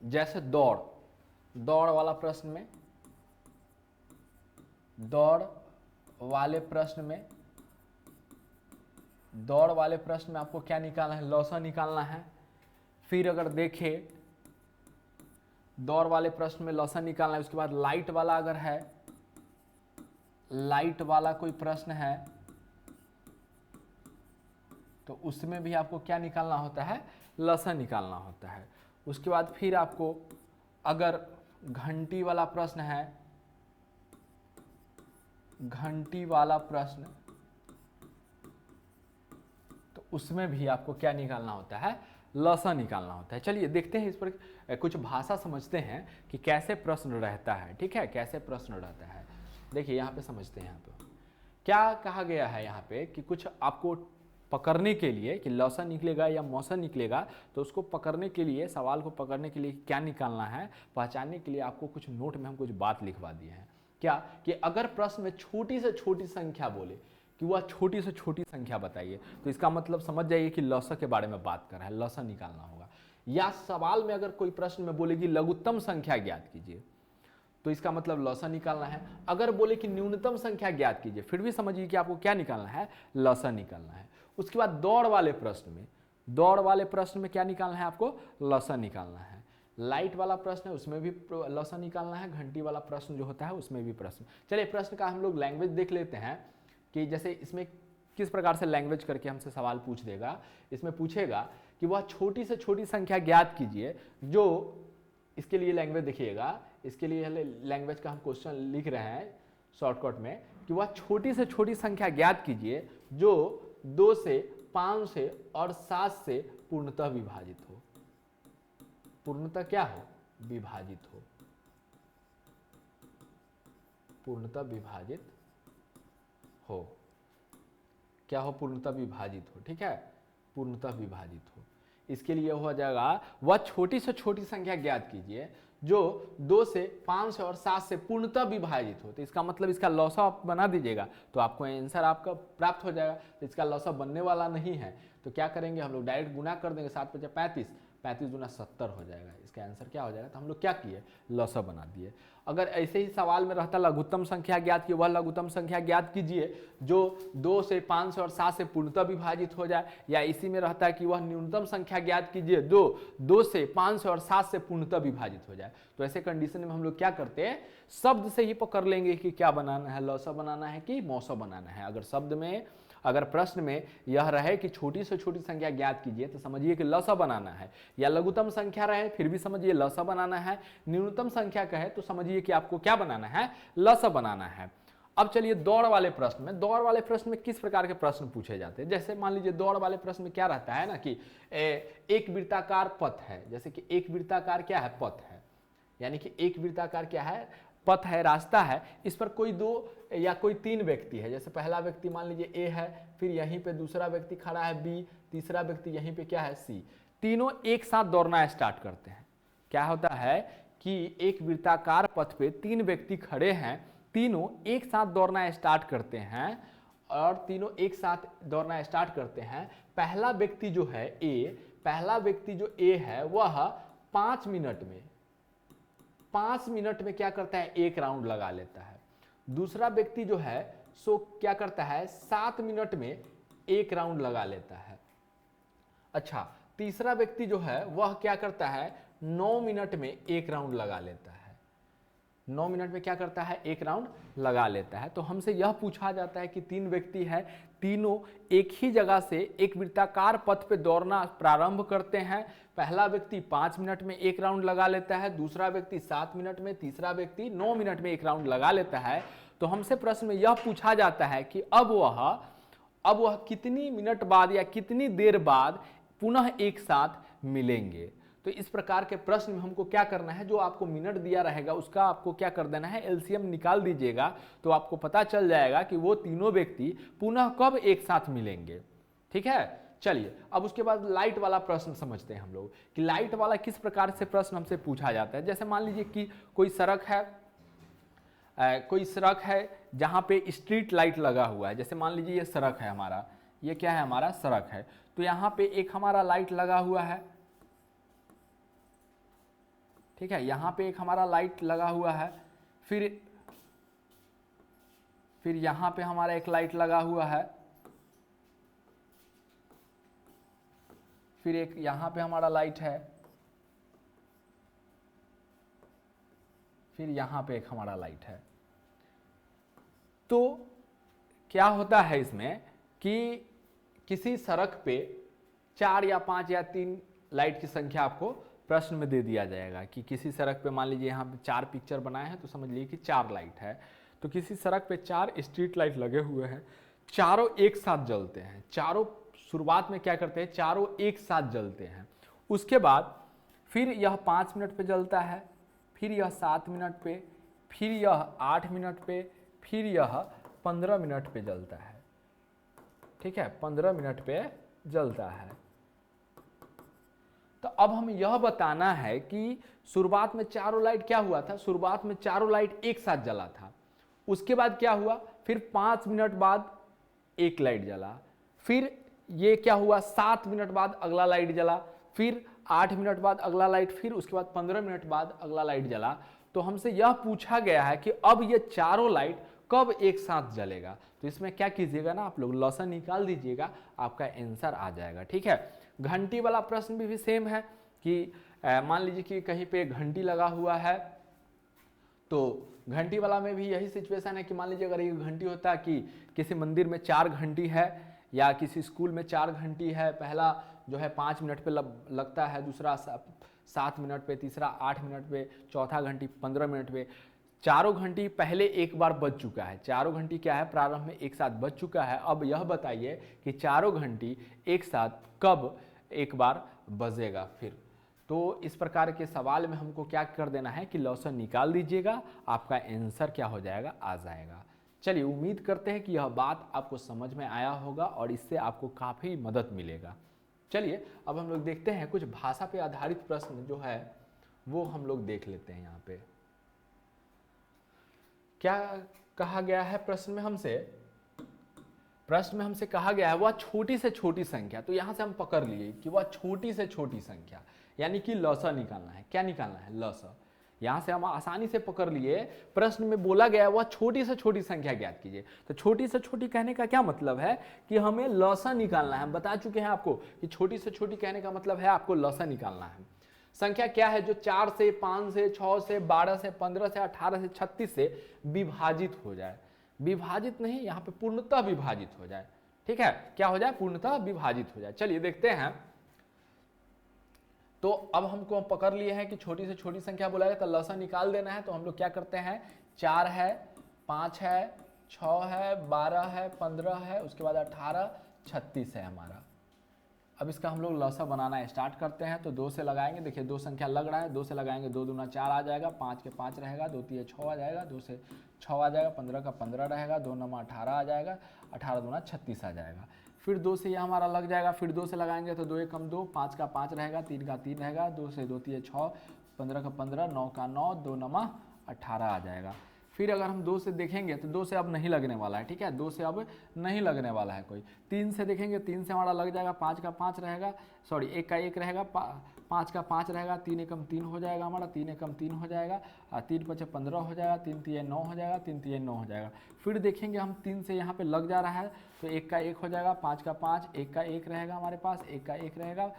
जैसे दौड़ वाला प्रश्न में, दौड़ वाले प्रश्न में आपको क्या निकालना है, लॉसा निकालना है। फिर अगर देखें दौड़ वाले प्रश्न में लॉसा निकालना है, उसके बाद लाइट वाला अगर है, लाइट वाला कोई प्रश्न है तो उसमें भी आपको क्या निकालना होता है, लॉसा निकालना होता है। उसके बाद फिर आपको अगर घंटी वाला प्रश्न है, घंटी वाला प्रश्न, तो उसमें भी आपको क्या निकालना होता है, लॉसा निकालना होता है। चलिए देखते हैं इस पर कुछ भाषा समझते हैं कि कैसे प्रश्न रहता है। ठीक है, कैसे प्रश्न रहता है, देखिए यहाँ पे समझते हैं। यहाँ पे क्या कहा गया है, यहाँ पे कि कुछ आपको पकड़ने के लिए कि लॉसा निकलेगा या मौसा निकलेगा, तो उसको पकड़ने के लिए, सवाल को पकड़ने के लिए क्या निकालना है, पहचानने के लिए आपको कुछ नोट में हम कुछ बात लिखवा दिए हैं। क्या कि अगर प्रश्न में छोटी से छोटी संख्या बोले कि वह छोटी से छोटी संख्या बताइए, तो इसका मतलब समझ जाइए कि लॉसा के बारे में बात कर रहा है, लॉसा निकालना होगा। या सवाल में अगर कोई प्रश्न में बोलेगी लघुत्तम संख्या ज्ञात कीजिए, तो इसका मतलब लॉसा निकालना है। अगर बोले कि न्यूनतम संख्या ज्ञात कीजिए, फिर भी समझिए कि आपको क्या निकालना है, लॉसा निकालना है। उसके बाद दौड़ वाले प्रश्न में क्या निकालना है, आपको लॉसा निकालना है। लाइट वाला प्रश्न है, उसमें भी लॉसा निकालना है। घंटी वाला प्रश्न जो होता है उसमें भी प्रश्न। चलिए प्रश्न का हम लोग लैंग्वेज देख लेते हैं कि जैसे इसमें किस प्रकार से लैंग्वेज करके हमसे सवाल पूछ देगा। इसमें पूछेगा कि वह छोटी से छोटी संख्या ज्ञात कीजिए, जो इसके लिए लैंग्वेज देखिएगा, इसके लिए लैंग्वेज का हम क्वेश्चन लिख रहे हैं शॉर्टकट में कि वह छोटी से छोटी संख्या ज्ञात कीजिए जो 2 से 5 से और 7 से पूर्णतः विभाजित हो। पूर्णतः क्या हो, विभाजित हो, पूर्णतः विभाजित हो, क्या हो, पूर्णतः विभाजित हो। ठीक है, पूर्णतः विभाजित हो। इसके लिए हो जाएगा वह छोटी से छोटी संख्या ज्ञात कीजिए जो 2 से 5 से और 7 से पूर्णतः विभाजित हो। तो इसका मतलब इसका लॉसा आप बना दीजिएगा तो आपको आंसर आपका प्राप्त हो जाएगा। तो इसका लॉसा बनने वाला नहीं है, तो क्या करेंगे हम लोग, डायरेक्ट गुना कर देंगे। 7 × 5 = 35, 35 दूना 70 हो जाएगा। इसका आंसर क्या हो जाएगा? तो हम लोग क्या किए, लसा बना दिए। अगर ऐसे ही सवाल में रहता लघुत्तम संख्या ज्ञात की, वह लघुत्तम संख्या ज्ञात कीजिए जो 2 से 5 से और 7 से पूर्णतः विभाजित हो जाए, या इसी में रहता है कि वह न्यूनतम संख्या ज्ञात कीजिए जो 2 से 5 से और 7 से पूर्णतः विभाजित हो जाए। तो ऐसे कंडीशन में हम लोग क्या करते हैं, शब्द से ही पकड़ लेंगे कि क्या बनाना है, लसा बनाना है कि मौसा बनाना है। अगर शब्द में, अगर प्रश्न में यह रहे कि छोटी से छोटी संख्या ज्ञात कीजिए तो समझिए कि लसा बनाना है, या लघुत्तम संख्या रहे फिर भी समझिए लसा बनाना है, न्यूनतम संख्या कहे तो समझिए कि आपको क्या बनाना है, लसा बनाना है। अब चलिए दौड़ वाले प्रश्न में, दौड़ वाले प्रश्न में किस प्रकार के प्रश्न पूछे जाते हैं। जैसे मान लीजिए दौड़ वाले प्रश्न में क्या रहता है ना कि एक वृत्ताकार पथ है, जैसे कि एक वृत्ताकार क्या है, पथ है, यानी कि एक वृत्ताकार क्या है, पथ है, रास्ता है। इस पर कोई 2 या कोई 3 व्यक्ति है, जैसे पहला व्यक्ति मान लीजिए ए है, फिर यहीं पे दूसरा व्यक्ति खड़ा है बी, तीसरा व्यक्ति यहीं पे क्या है सी। तीनों एक साथ दौड़ना स्टार्ट करते हैं। क्या होता है कि एक वृत्ताकार पथ पे 3 व्यक्ति खड़े हैं, तीनों एक साथ दौड़ना स्टार्ट करते हैं, और तीनों एक साथ दौड़ना स्टार्ट करते हैं। पहला व्यक्ति जो है ए, पहला व्यक्ति जो ए है वह 5 मिनट में क्या करता है, एक राउंड लगा लेता है। दूसरा व्यक्ति जो है सो क्या करता है, 7 मिनट में एक राउंड लगा लेता है। अच्छा, तीसरा व्यक्ति जो है वह क्या करता है, 9 मिनट में एक राउंड लगा लेता है। 9 मिनट में क्या करता है, एक राउंड लगा लेता है। तो हमसे यह पूछा जाता है कि 3 व्यक्ति है, तीनों एक ही जगह से एक वृत्ताकार पथ पे दौड़ना प्रारंभ करते हैं। पहला व्यक्ति 5 मिनट में एक राउंड लगा लेता है, दूसरा व्यक्ति 7 मिनट में, तीसरा व्यक्ति 9 मिनट में एक राउंड लगा लेता है। तो हमसे प्रश्न में यह पूछा जाता है कि अब वह कितनी मिनट बाद या कितनी देर बाद पुनः एक साथ मिलेंगे। तो इस प्रकार के प्रश्न में हमको क्या करना है, जो आपको मिनट दिया रहेगा उसका आपको क्या कर देना है, एलसीएम निकाल दीजिएगा, तो आपको पता चल जाएगा कि वो तीनों व्यक्ति पुनः कब एक साथ मिलेंगे। ठीक है, चलिए अब उसके बाद लाइट वाला प्रश्न समझते हैं हम लोग कि लाइट वाला किस प्रकार से प्रश्न हमसे पूछा जाता है। जैसे मान लीजिए कि कोई सड़क है जहाँ पे स्ट्रीट लाइट लगा हुआ है। जैसे मान लीजिए ये सड़क है हमारा, ये क्या है, हमारा सड़क है। तो यहाँ पे एक हमारा लाइट लगा हुआ है, ठीक है, यहाँ पे एक हमारा लाइट लगा हुआ है, फिर यहाँ पे हमारा एक लाइट लगा हुआ है, फिर एक यहाँ पे हमारा लाइट है, फिर यहाँ पे एक हमारा लाइट है। तो क्या होता है इसमें कि किसी सड़क पे 4 या 5 या 3 लाइट की संख्या आपको प्रश्न में दे दिया जाएगा कि किसी सड़क पे मान लीजिए यहाँ पे 4 पिक्चर बनाए हैं तो समझ लीजिए कि 4 लाइट है। तो किसी सड़क पे 4 स्ट्रीट लाइट लगे हुए हैं, चारों एक साथ जलते हैं। चारों शुरुआत में क्या करते हैं, चारों एक साथ जलते हैं। उसके बाद फिर यह 5 मिनट पे जलता है, फिर यह 7 मिनट पे, फिर यह 8 मिनट पे, फिर यह 15 मिनट पे जलता है। ठीक है, 15 मिनट पे जलता है। तो अब हमें यह बताना है कि शुरुआत में चारों लाइट क्या हुआ था, शुरुआत में चारों लाइट एक साथ जला था। उसके बाद क्या हुआ, फिर 5 मिनट बाद एक लाइट जला, फिर ये क्या हुआ, 7 मिनट बाद अगला लाइट जला, फिर 8 मिनट बाद अगला लाइट, फिर उसके बाद 15 मिनट बाद अगला लाइट जला। तो हमसे यह पूछा गया है कि अब ये चारों लाइट कब एक साथ जलेगा। तो इसमें क्या कीजिएगा ना, आप लोग लॉसन निकाल दीजिएगा, आपका आंसर आ जाएगा। ठीक है, घंटी वाला प्रश्न भी सेम है कि मान लीजिए कि कहीं पे घंटी लगा हुआ है, तो घंटी वाला में भी यही सिचुएशन है कि मान लीजिए अगर ये घंटी होता है कि किसी मंदिर में 4 घंटी है या किसी स्कूल में 4 घंटी है, पहला जो है 5 मिनट पे लगता है, दूसरा 7 मिनट पे, तीसरा 8 मिनट पे, चौथा घंटी 15 मिनट पे। चारों घंटी पहले एक बार बज चुका है, चारों घंटी क्या है, प्रारंभ में एक साथ बज चुका है। अब यह बताइए कि चारों घंटी एक साथ कब एक बार बजेगा फिर। तो इस प्रकार के सवाल में हमको क्या कर देना है कि लॉसन निकाल दीजिएगा, आपका आंसर क्या हो जाएगा, आ जाएगा। चलिए, उम्मीद करते हैं कि यह बात आपको समझ में आया होगा और इससे आपको काफ़ी मदद मिलेगा। चलिए अब हम लोग देखते हैं कुछ भाषा पे आधारित प्रश्न जो है वो हम लोग देख लेते हैं। यहाँ पे क्या कहा गया है प्रश्न में हमसे प्रश्न में हमसे कहा गया है वह छोटी से छोटी संख्या, तो यहां से हम पकड़ लिए कि वह छोटी से छोटी संख्या, यानी कि लसा निकालना है। क्या निकालना है? लसा। यहां से हम आसानी से पकड़ लिए, प्रश्न में बोला गया वह छोटी से छोटी संख्या ज्ञात कीजिए। तो छोटी से छोटी कहने का क्या मतलब है कि हमें लसा निकालना है। हम बता चुके हैं आपको कि छोटी से छोटी कहने का मतलब है आपको लसा निकालना है। संख्या क्या है? जो 4 से, 5 से, 6 से, 12 से, 15 से, 18 से, 36 से विभाजित हो जाए। विभाजित नहीं, यहां पे पूर्णतः विभाजित हो जाए। ठीक है, क्या हो जाए? पूर्णतः विभाजित हो जाए। चलिए देखते हैं। तो अब हमको पकड़ लिए हैं कि छोटी से छोटी संख्या बोला गया, तो लसा निकाल देना है। तो हम लोग क्या करते हैं? 4 है, 5 है, 6 है, 12 है, 15 है, उसके बाद 18, 36 है हमारा। अब इसका हम लोग लसा बनाना स्टार्ट करते हैं। तो 2 से लगाएंगे, देखिए 2 संख्या लग रहा है, 2 से लगाएंगे, 2 दूना 4 आ जाएगा, 5 के 5 रहेगा, 2 तिये 6 आ जाएगा, 2 से 6 आ जाएगा, 15 का 15 रहेगा, 2 नमा 18 आ जाएगा, 18 दूना 36 आ जाएगा। फिर 2 से ये हमारा लग जाएगा, फिर 2 से लगाएंगे तो 2 एकम 2, 5 का 5 रहेगा, 3 का 3 रहेगा, 2 से 2 तिये 6, 15 का 15, 9 का 9, 2 नमा 18 आ जाएगा। फिर अगर हम 2 से देखेंगे तो 2 से अब नहीं लगने वाला है। ठीक है, 2 से अब नहीं लगने वाला है कोई। 3 से देखेंगे, 3 से हमारा लग जाएगा, 5 का 5 रहेगा, सॉरी 1 का 1 रहेगा, 5 का 5 रहेगा, 3 एकम 3 हो जाएगा हमारा, 3 एकम 3 हो जाएगा, और 3 पचे 15 हो जाएगा, 3 तिये 9 हो जाएगा, 3 तिये 9 हो जाएगा। फिर देखेंगे हम 3 से यहाँ पे लग जा रहा है, तो 1 का 1 हो जाएगा, 5 का 5, 1 का 1 रहेगा हमारे पास, 1 का 1 रहेगा,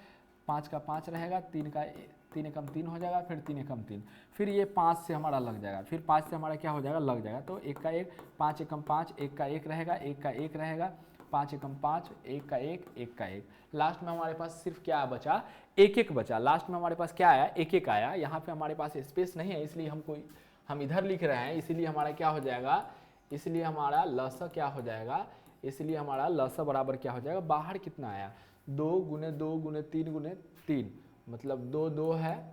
5 का 5 रहेगा, 3 एकम 3 हो जाएगा, फिर 3 एकम 3, फिर ये 5 से हमारा लग जाएगा, फिर 5 से हमारा क्या हो जाएगा? लग जाएगा। तो 1 का 1, 5 एकम 5, 1 का 1 रहेगा, 1 का 1 रहेगा, 5 एकम 5, 1 का 1, 1 का 1। लास्ट में हमारे पास सिर्फ क्या बचा? 1 1 बचा। लास्ट में हमारे पास क्या आया? 1 1 आया। यहाँ पे हमारे पास स्पेस नहीं है, इसलिए हम इधर लिख रहे हैं, इसलिए हमारा क्या हो जाएगा? इसलिए हमारा लसा क्या हो जाएगा? इसलिए हमारा लसा बराबर क्या हो जाएगा? बाहर कितना आया? 2 गुने 2 गुने 3 गुने 3, मतलब 2 2 है,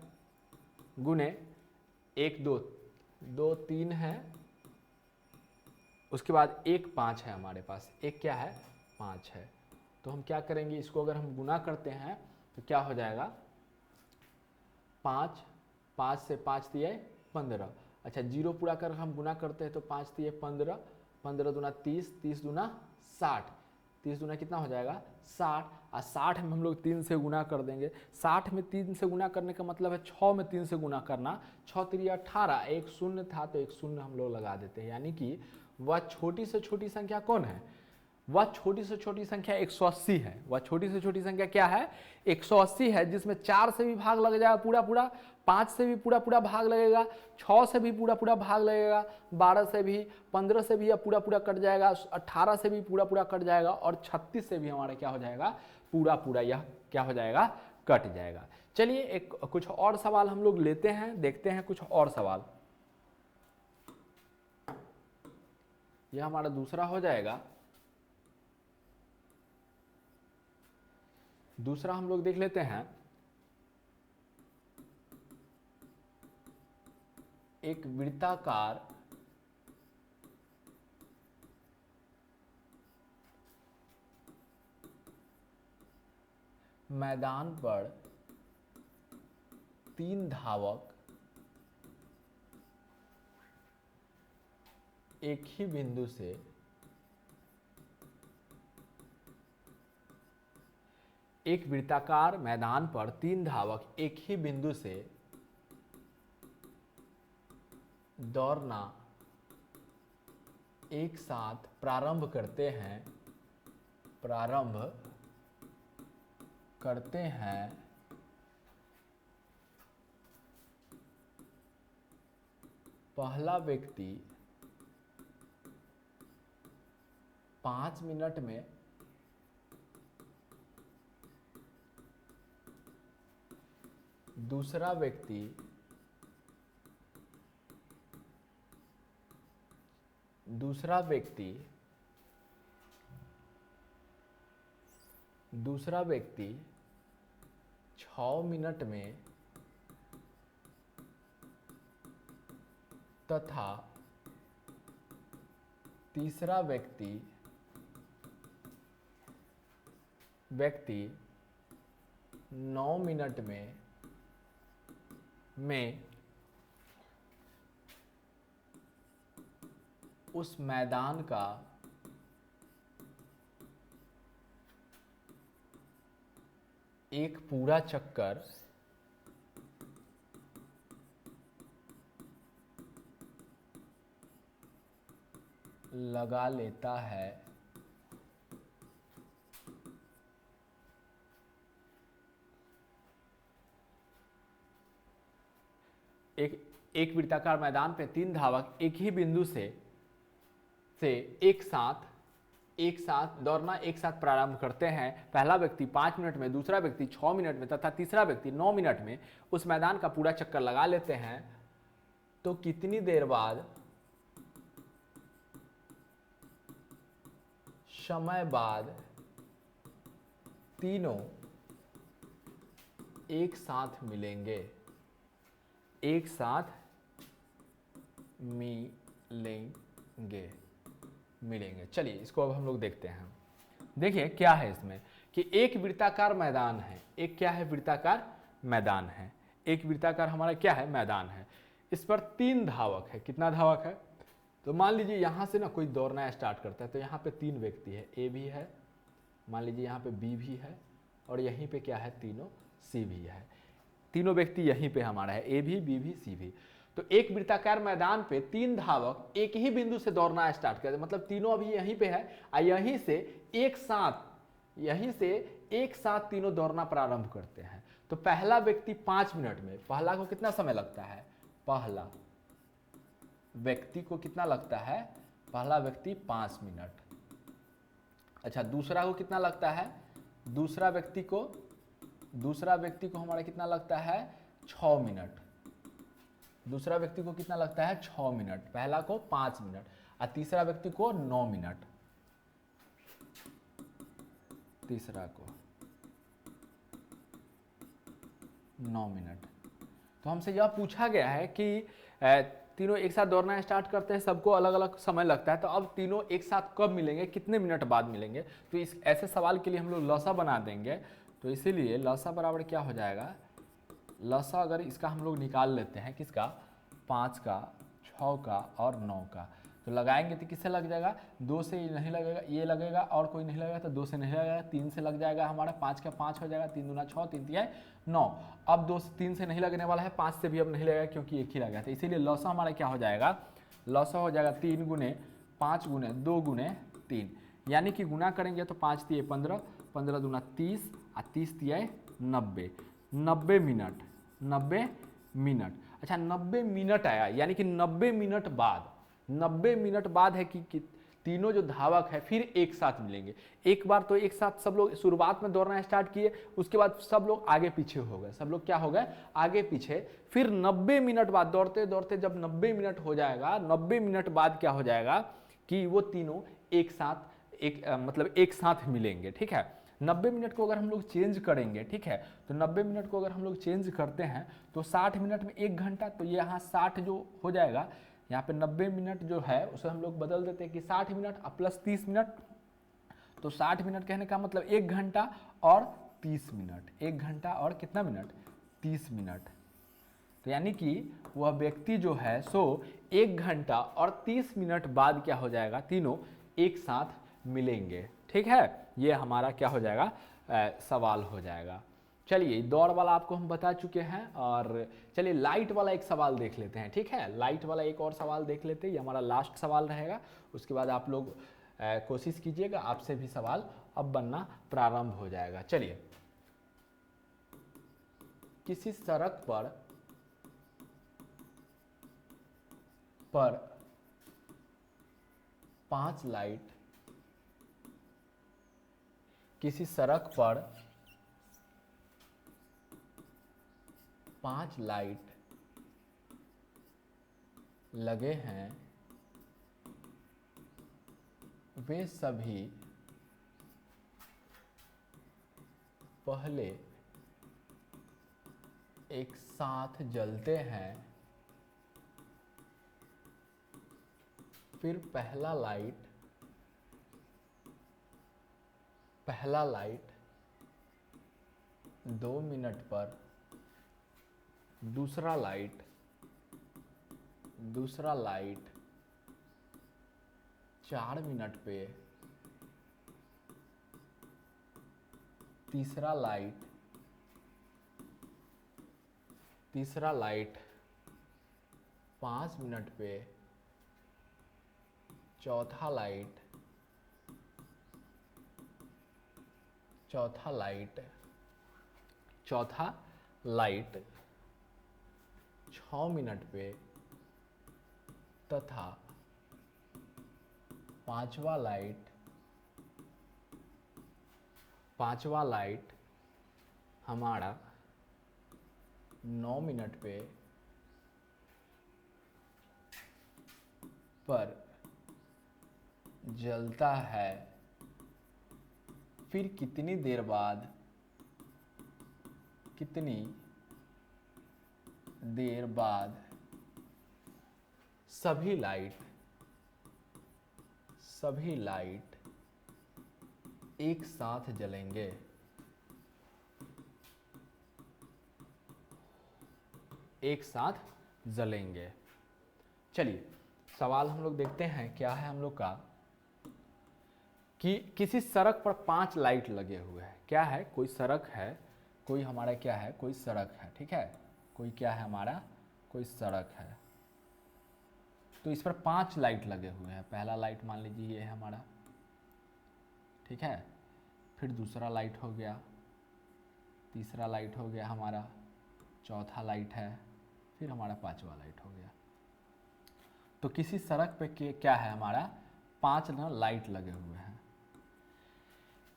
गुने 1 2 2 3 है, उसके बाद 1 5 है हमारे पास। 1 क्या है? 5 है। तो हम क्या करेंगे? इसको अगर हम गुना करते हैं तो क्या हो जाएगा? 5, 5 से 5 दिए 15। अच्छा, जीरो पूरा कर हम गुना करते हैं तो 5 दिए 15, 15 दूना 30, 30 दूना 60, 30 दूना कितना हो जाएगा? 60। और 60 में हम लोग 3 से गुना कर देंगे। 60 में 3 से गुना करने का मतलब है 6 में 3 से गुना करना। 6 3 18, एक शून्य था तो एक शून्य हम लोग लगा देते हैं, यानी कि वह छोटी से छोटी संख्या कौन है? वह छोटी से छोटी संख्या 180 है। वह छोटी से छोटी संख्या क्या है? 180 है, जिसमें 4 से भी भाग लग जाएगा पूरा पूरा, 5 से भी पूरा पूरा भाग लगेगा, 6 से भी पूरा पूरा भाग लगेगा, 12 से भी, 15 से भी पूरा पूरा कट जाएगा, 18 से भी पूरा पूरा कट जाएगा, और 36 से भी हमारा क्या हो जाएगा? पूरा पूरा यह क्या हो जाएगा? कट जाएगा। चलिए एक कुछ और सवाल हम लोग लेते हैं, देखते हैं कुछ और सवाल। यह हमारा दूसरा हो जाएगा। दूसरा हम लोग देख लेते हैं। एक वृत्ताकार मैदान पर 3 धावक एक ही बिंदु से एक वृत्ताकार मैदान पर 3 धावक एक ही बिंदु से दौड़ना एक साथ प्रारंभ करते हैं पहला व्यक्ति 5 मिनट में दूसरा व्यक्ति 6 मिनट में तथा तीसरा व्यक्ति 9 मिनट में उस मैदान का एक पूरा चक्कर लगा लेता है एक वृत्ताकार मैदान पे 3 धावक एक ही बिंदु से एक साथ दौड़ना एक साथ प्रारंभ करते हैं। पहला व्यक्ति 5 मिनट में, दूसरा व्यक्ति 6 मिनट में तथा तीसरा व्यक्ति 9 मिनट में उस मैदान का पूरा चक्कर लगा लेते हैं, तो कितनी देर बाद, समय बाद तीनों एक साथ मिलेंगे, एक साथ मिलेंगे। चलिए इसको अब हम लोग देखते हैं। देखिए क्या है इसमें कि एक वृत्ताकार मैदान है, एक क्या है, वृत्ताकार मैदान है, एक वृत्ताकार हमारा क्या है, मैदान है। इस पर 3 धावक है। कितना धावक है, तो मान लीजिए यहां से ना कोई दौड़ना स्टार्ट करता है, तो यहाँ पे 3 व्यक्ति है, ए भी है, मान लीजिए यहाँ पे बी भी है, और यहीं पे क्या है, तीनों सी भी है। तीनों व्यक्ति यहीं पे हमारा है, ए भी, बी भी, सी भी। तो एक वृत्ताकार मैदान पे 3 धावक एक ही बिंदु से दौड़ना स्टार्ट करते, मतलब तीनों अभी यहीं पे है, और यहीं से एक साथ तीनों दौड़ना प्रारंभ करते हैं। तो पहला व्यक्ति 5 मिनट में, पहला को कितना समय लगता है, पहला व्यक्ति को कितना लगता है, पहला व्यक्ति 5 मिनट। अच्छा, दूसरा को कितना लगता है, दूसरा व्यक्ति को हमारा कितना लगता है, 6 मिनट। दूसरा व्यक्ति को कितना लगता है, 6 मिनट। पहला को 5 मिनट और तीसरा व्यक्ति को 9 मिनट। तीसरा को 9 मिनट। तो हमसे यह पूछा गया है कि तीनों एक साथ दौड़ना स्टार्ट करते हैं, सबको अलग अलग समय लगता है, तो अब तीनों एक साथ कब मिलेंगे, कितने मिनट बाद मिलेंगे। तो इस ऐसे सवाल के लिए हम लोग लसा बना देंगे। तो इसीलिए लसा बराबर क्या हो जाएगा, लसा अगर इसका हम लोग निकाल लेते हैं, किसका, 5 का, 6 का और 9 का, तो लगाएंगे तो किससे लग जाएगा, 2 से नहीं लगेगा, ये लगेगा और कोई नहीं लगेगा, तो 2 से नहीं लगेगा, 3 से लग जाएगा हमारा, 5 का 5 हो जाएगा, 3 दूना 6, 3 तिया 9। अब 2 से 3 से नहीं लगने वाला है, 5 से भी अब नहीं लगेगा क्योंकि एक ही लगा था। इसीलिए लौसा हमारा क्या हो जाएगा, लौसा हो जाएगा 3 गुने 5 गुने 2 गुने 3, यानी कि गुना करेंगे तो 5 तिये 15, 15 दूना 30 और 30 तिया 90, 90 मिनट, 90 मिनट। अच्छा, 90 मिनट आया, यानी कि 90 मिनट बाद है कि तीनों जो धावक है फिर एक साथ मिलेंगे। एक बार तो एक साथ सब लोग शुरुआत में दौड़ना स्टार्ट किए, उसके बाद सब लोग आगे पीछे हो गए, सब लोग क्या हो गए, आगे पीछे। फिर 90 मिनट बाद दौड़ते दौड़ते जब 90 मिनट हो जाएगा, 90 मिनट बाद क्या हो जाएगा कि वो तीनों एक साथ एक साथ मिलेंगे। ठीक है, 90 मिनट को अगर हम लोग चेंज करेंगे, ठीक है, तो 90 मिनट को अगर हम लोग चेंज करते हैं तो 60 मिनट में 1 घंटा, तो ये यहाँ 60 जो हो जाएगा, यहाँ पे 90 मिनट जो है उसे हम लोग बदल देते हैं कि 60 मिनट प्लस 30 मिनट, तो 60 मिनट कहने का मतलब 1 घंटा और 30 मिनट, 1 घंटा और कितना मिनट, 30 मिनट। तो यानी कि वह व्यक्ति जो है सो 1 घंटा और 30 मिनट बाद क्या हो जाएगा, तीनों एक साथ मिलेंगे। ठीक है, ये हमारा क्या हो जाएगा, सवाल हो जाएगा। चलिए, दौड़ वाला आपको हम बता चुके हैं, और चलिए लाइट वाला एक सवाल देख लेते हैं। ठीक है, लाइट वाला एक और सवाल देख लेते हैं, ये हमारा लास्ट सवाल रहेगा। उसके बाद आप लोग कोशिश कीजिएगा, आपसे भी सवाल अब बनना प्रारंभ हो जाएगा। चलिए, किसी सड़क पर 5 लाइट, किसी सड़क पर 5 लाइट लगे हैं, वे सभी पहले एक साथ जलते हैं, फिर पहला लाइट 2 मिनट पर, दूसरा लाइट 4 मिनट पे, तीसरा लाइट तीसरा लाइट 5 मिनट पे, चौथा लाइट 6 मिनट पे तथा पांचवा लाइट हमारा 9 मिनट पे पर जलता है। फिर कितनी देर बाद सभी लाइट एक साथ जलेंगे। चलिए सवाल हम लोग देखते हैं क्या है हम लोग का, कि किसी सड़क पर 5 लाइट लगे हुए हैं। क्या है, कोई सड़क है, कोई हमारा क्या है, कोई सड़क है, ठीक है, कोई क्या है हमारा, कोई सड़क है। तो इस पर 5 लाइट लगे हुए हैं। पहला लाइट मान लीजिए ये है हमारा, ठीक है, फिर दूसरा लाइट हो गया, तीसरा लाइट हो गया हमारा, चौथा लाइट है, फिर हमारा पांचवा लाइट हो गया। तो किसी सड़क पे क्या है हमारा, 5 लाइट लगे हुए हैं।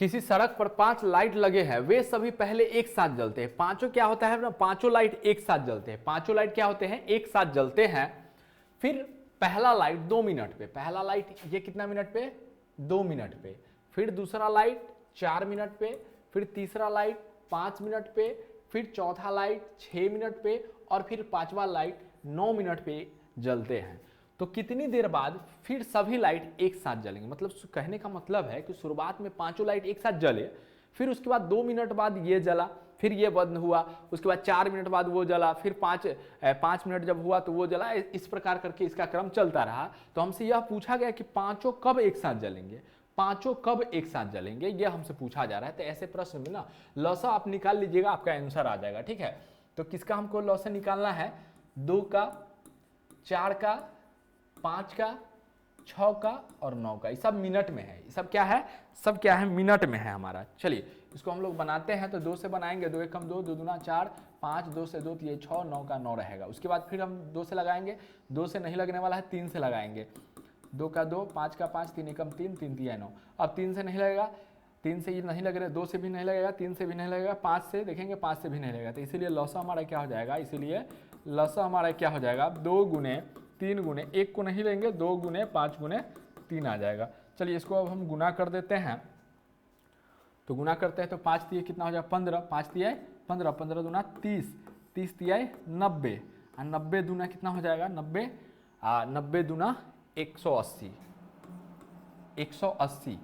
किसी सड़क पर 5 लाइट लगे हैं, वे सभी पहले एक साथ जलते हैं। पांचों क्या होता है ना, पांचों लाइट एक साथ जलते हैं। पांचों लाइट क्या होते हैं, एक साथ जलते हैं। फिर पहला लाइट 2 मिनट पे, पहला लाइट ये कितना मिनट पे, 2 मिनट पे, फिर दूसरा लाइट 4 मिनट पे, फिर तीसरा लाइट 5 मिनट पे, फिर चौथा लाइट 6 मिनट पे और फिर पांचवा लाइट 9 मिनट पे जलते हैं। तो कितनी देर बाद फिर सभी लाइट एक साथ जलेंगे। मतलब कहने का मतलब है कि शुरुआत में पांचों लाइट एक साथ जले, फिर उसके बाद 2 मिनट बाद ये जला, फिर ये बंद हुआ, उसके बाद 4 मिनट बाद वो जला, फिर 5 मिनट जब हुआ तो वो जला। इस प्रकार करके इसका क्रम चलता रहा। तो हमसे यह पूछा गया कि पांचों कब एक साथ जलेंगे, पांचों कब एक साथ जलेंगे, ये हमसे पूछा जा रहा है। तो ऐसे प्रश्न में ना लौसा आप निकाल लीजिएगा, आपका आंसर आ जाएगा, ठीक है। तो किसका हमको लौसा निकालना है, 2 का, 4 का, 5 का, 6 का और 9 का। ये सब मिनट में है, ये सब क्या है, सब क्या है, मिनट में है हमारा। चलिए इसको हम लोग बनाते हैं। तो 2 से बनाएंगे, 2 एकम 2, 2 दूना 4, 5, 2 से 2 तो ये 6, 9 का 9 रहेगा। उसके बाद फिर हम 2 से लगाएंगे, 2 से नहीं लगने वाला है, 3 से लगाएंगे, 2 का 2, 5 का 5, 3 एकम 3, 3 तिया 9। अब 3 से नहीं लगेगा, 3 से ये नहीं लग रहा, 2 से भी नहीं लगेगा, 3 से भी नहीं लगेगा, 5 से देखेंगे, 5 से भी नहीं लगेगा। तो इसीलिए लौसा हमारा क्या हो जाएगा, इसीलिए लौसा हमारा क्या हो जाएगा, 2 गुने 3 गुने 1 को नहीं लेंगे, 2 गुने 5 गुने 3 आ जाएगा। चलिए इसको अब हम गुना कर देते हैं। तो गुना करते हैं तो 5 तिये कितना हो जाएगा, 15, 5 तिये 15, 15 दूना 30, 30 तिये 90 और 90 दूना कितना हो जाएगा, 90, 90 दूना 180, 180,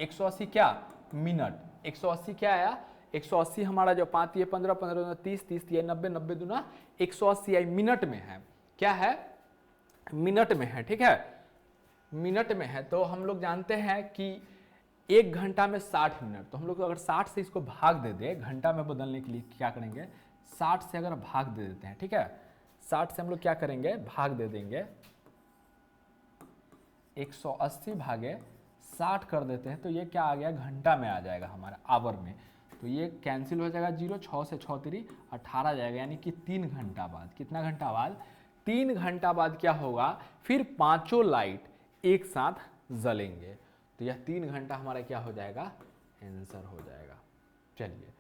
180 क्या, मिनट। 180 क्या आया, 180 हमारा जो 5 तिये 15, 15 दूना 30, 30 तिये 90, 90 दूना 180 आई मिनट में है। क्या है, मिनट में है, ठीक है, मिनट में है। तो हम लोग जानते हैं कि 1 घंटा में 60 मिनट। तो हम लोग अगर 60 से इसको भाग दे दे, घंटा में बदलने के लिए क्या करेंगे, 60 से अगर भाग दे देते हैं, ठीक है, 60 से हम लोग क्या करेंगे, भाग दे देंगे, 180 भागे 60 कर देते हैं। तो ये क्या आ गया, घंटा में आ जाएगा हमारा, आवर में। तो ये कैंसिल हो जाएगा, 0, 6 से 6 3 18 जाएगा, यानी कि 3 घंटा बाद। कितना घंटा बाद, 3 घंटा बाद क्या होगा, फिर पांचों लाइट एक साथ जलेंगे। तो यह 3 घंटा हमारा क्या हो जाएगा, आंसर हो जाएगा। चलिए,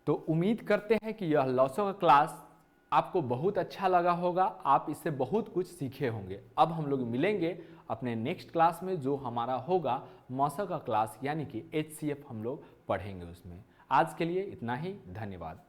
तो उम्मीद करते हैं कि यह लौसा का क्लास आपको बहुत अच्छा लगा होगा, आप इससे बहुत कुछ सीखे होंगे। अब हम लोग मिलेंगे अपने नेक्स्ट क्लास में, जो हमारा होगा मौसा का क्लास, यानी कि HCF हम लोग पढ़ेंगे उसमें। आज के लिए इतना ही, धन्यवाद।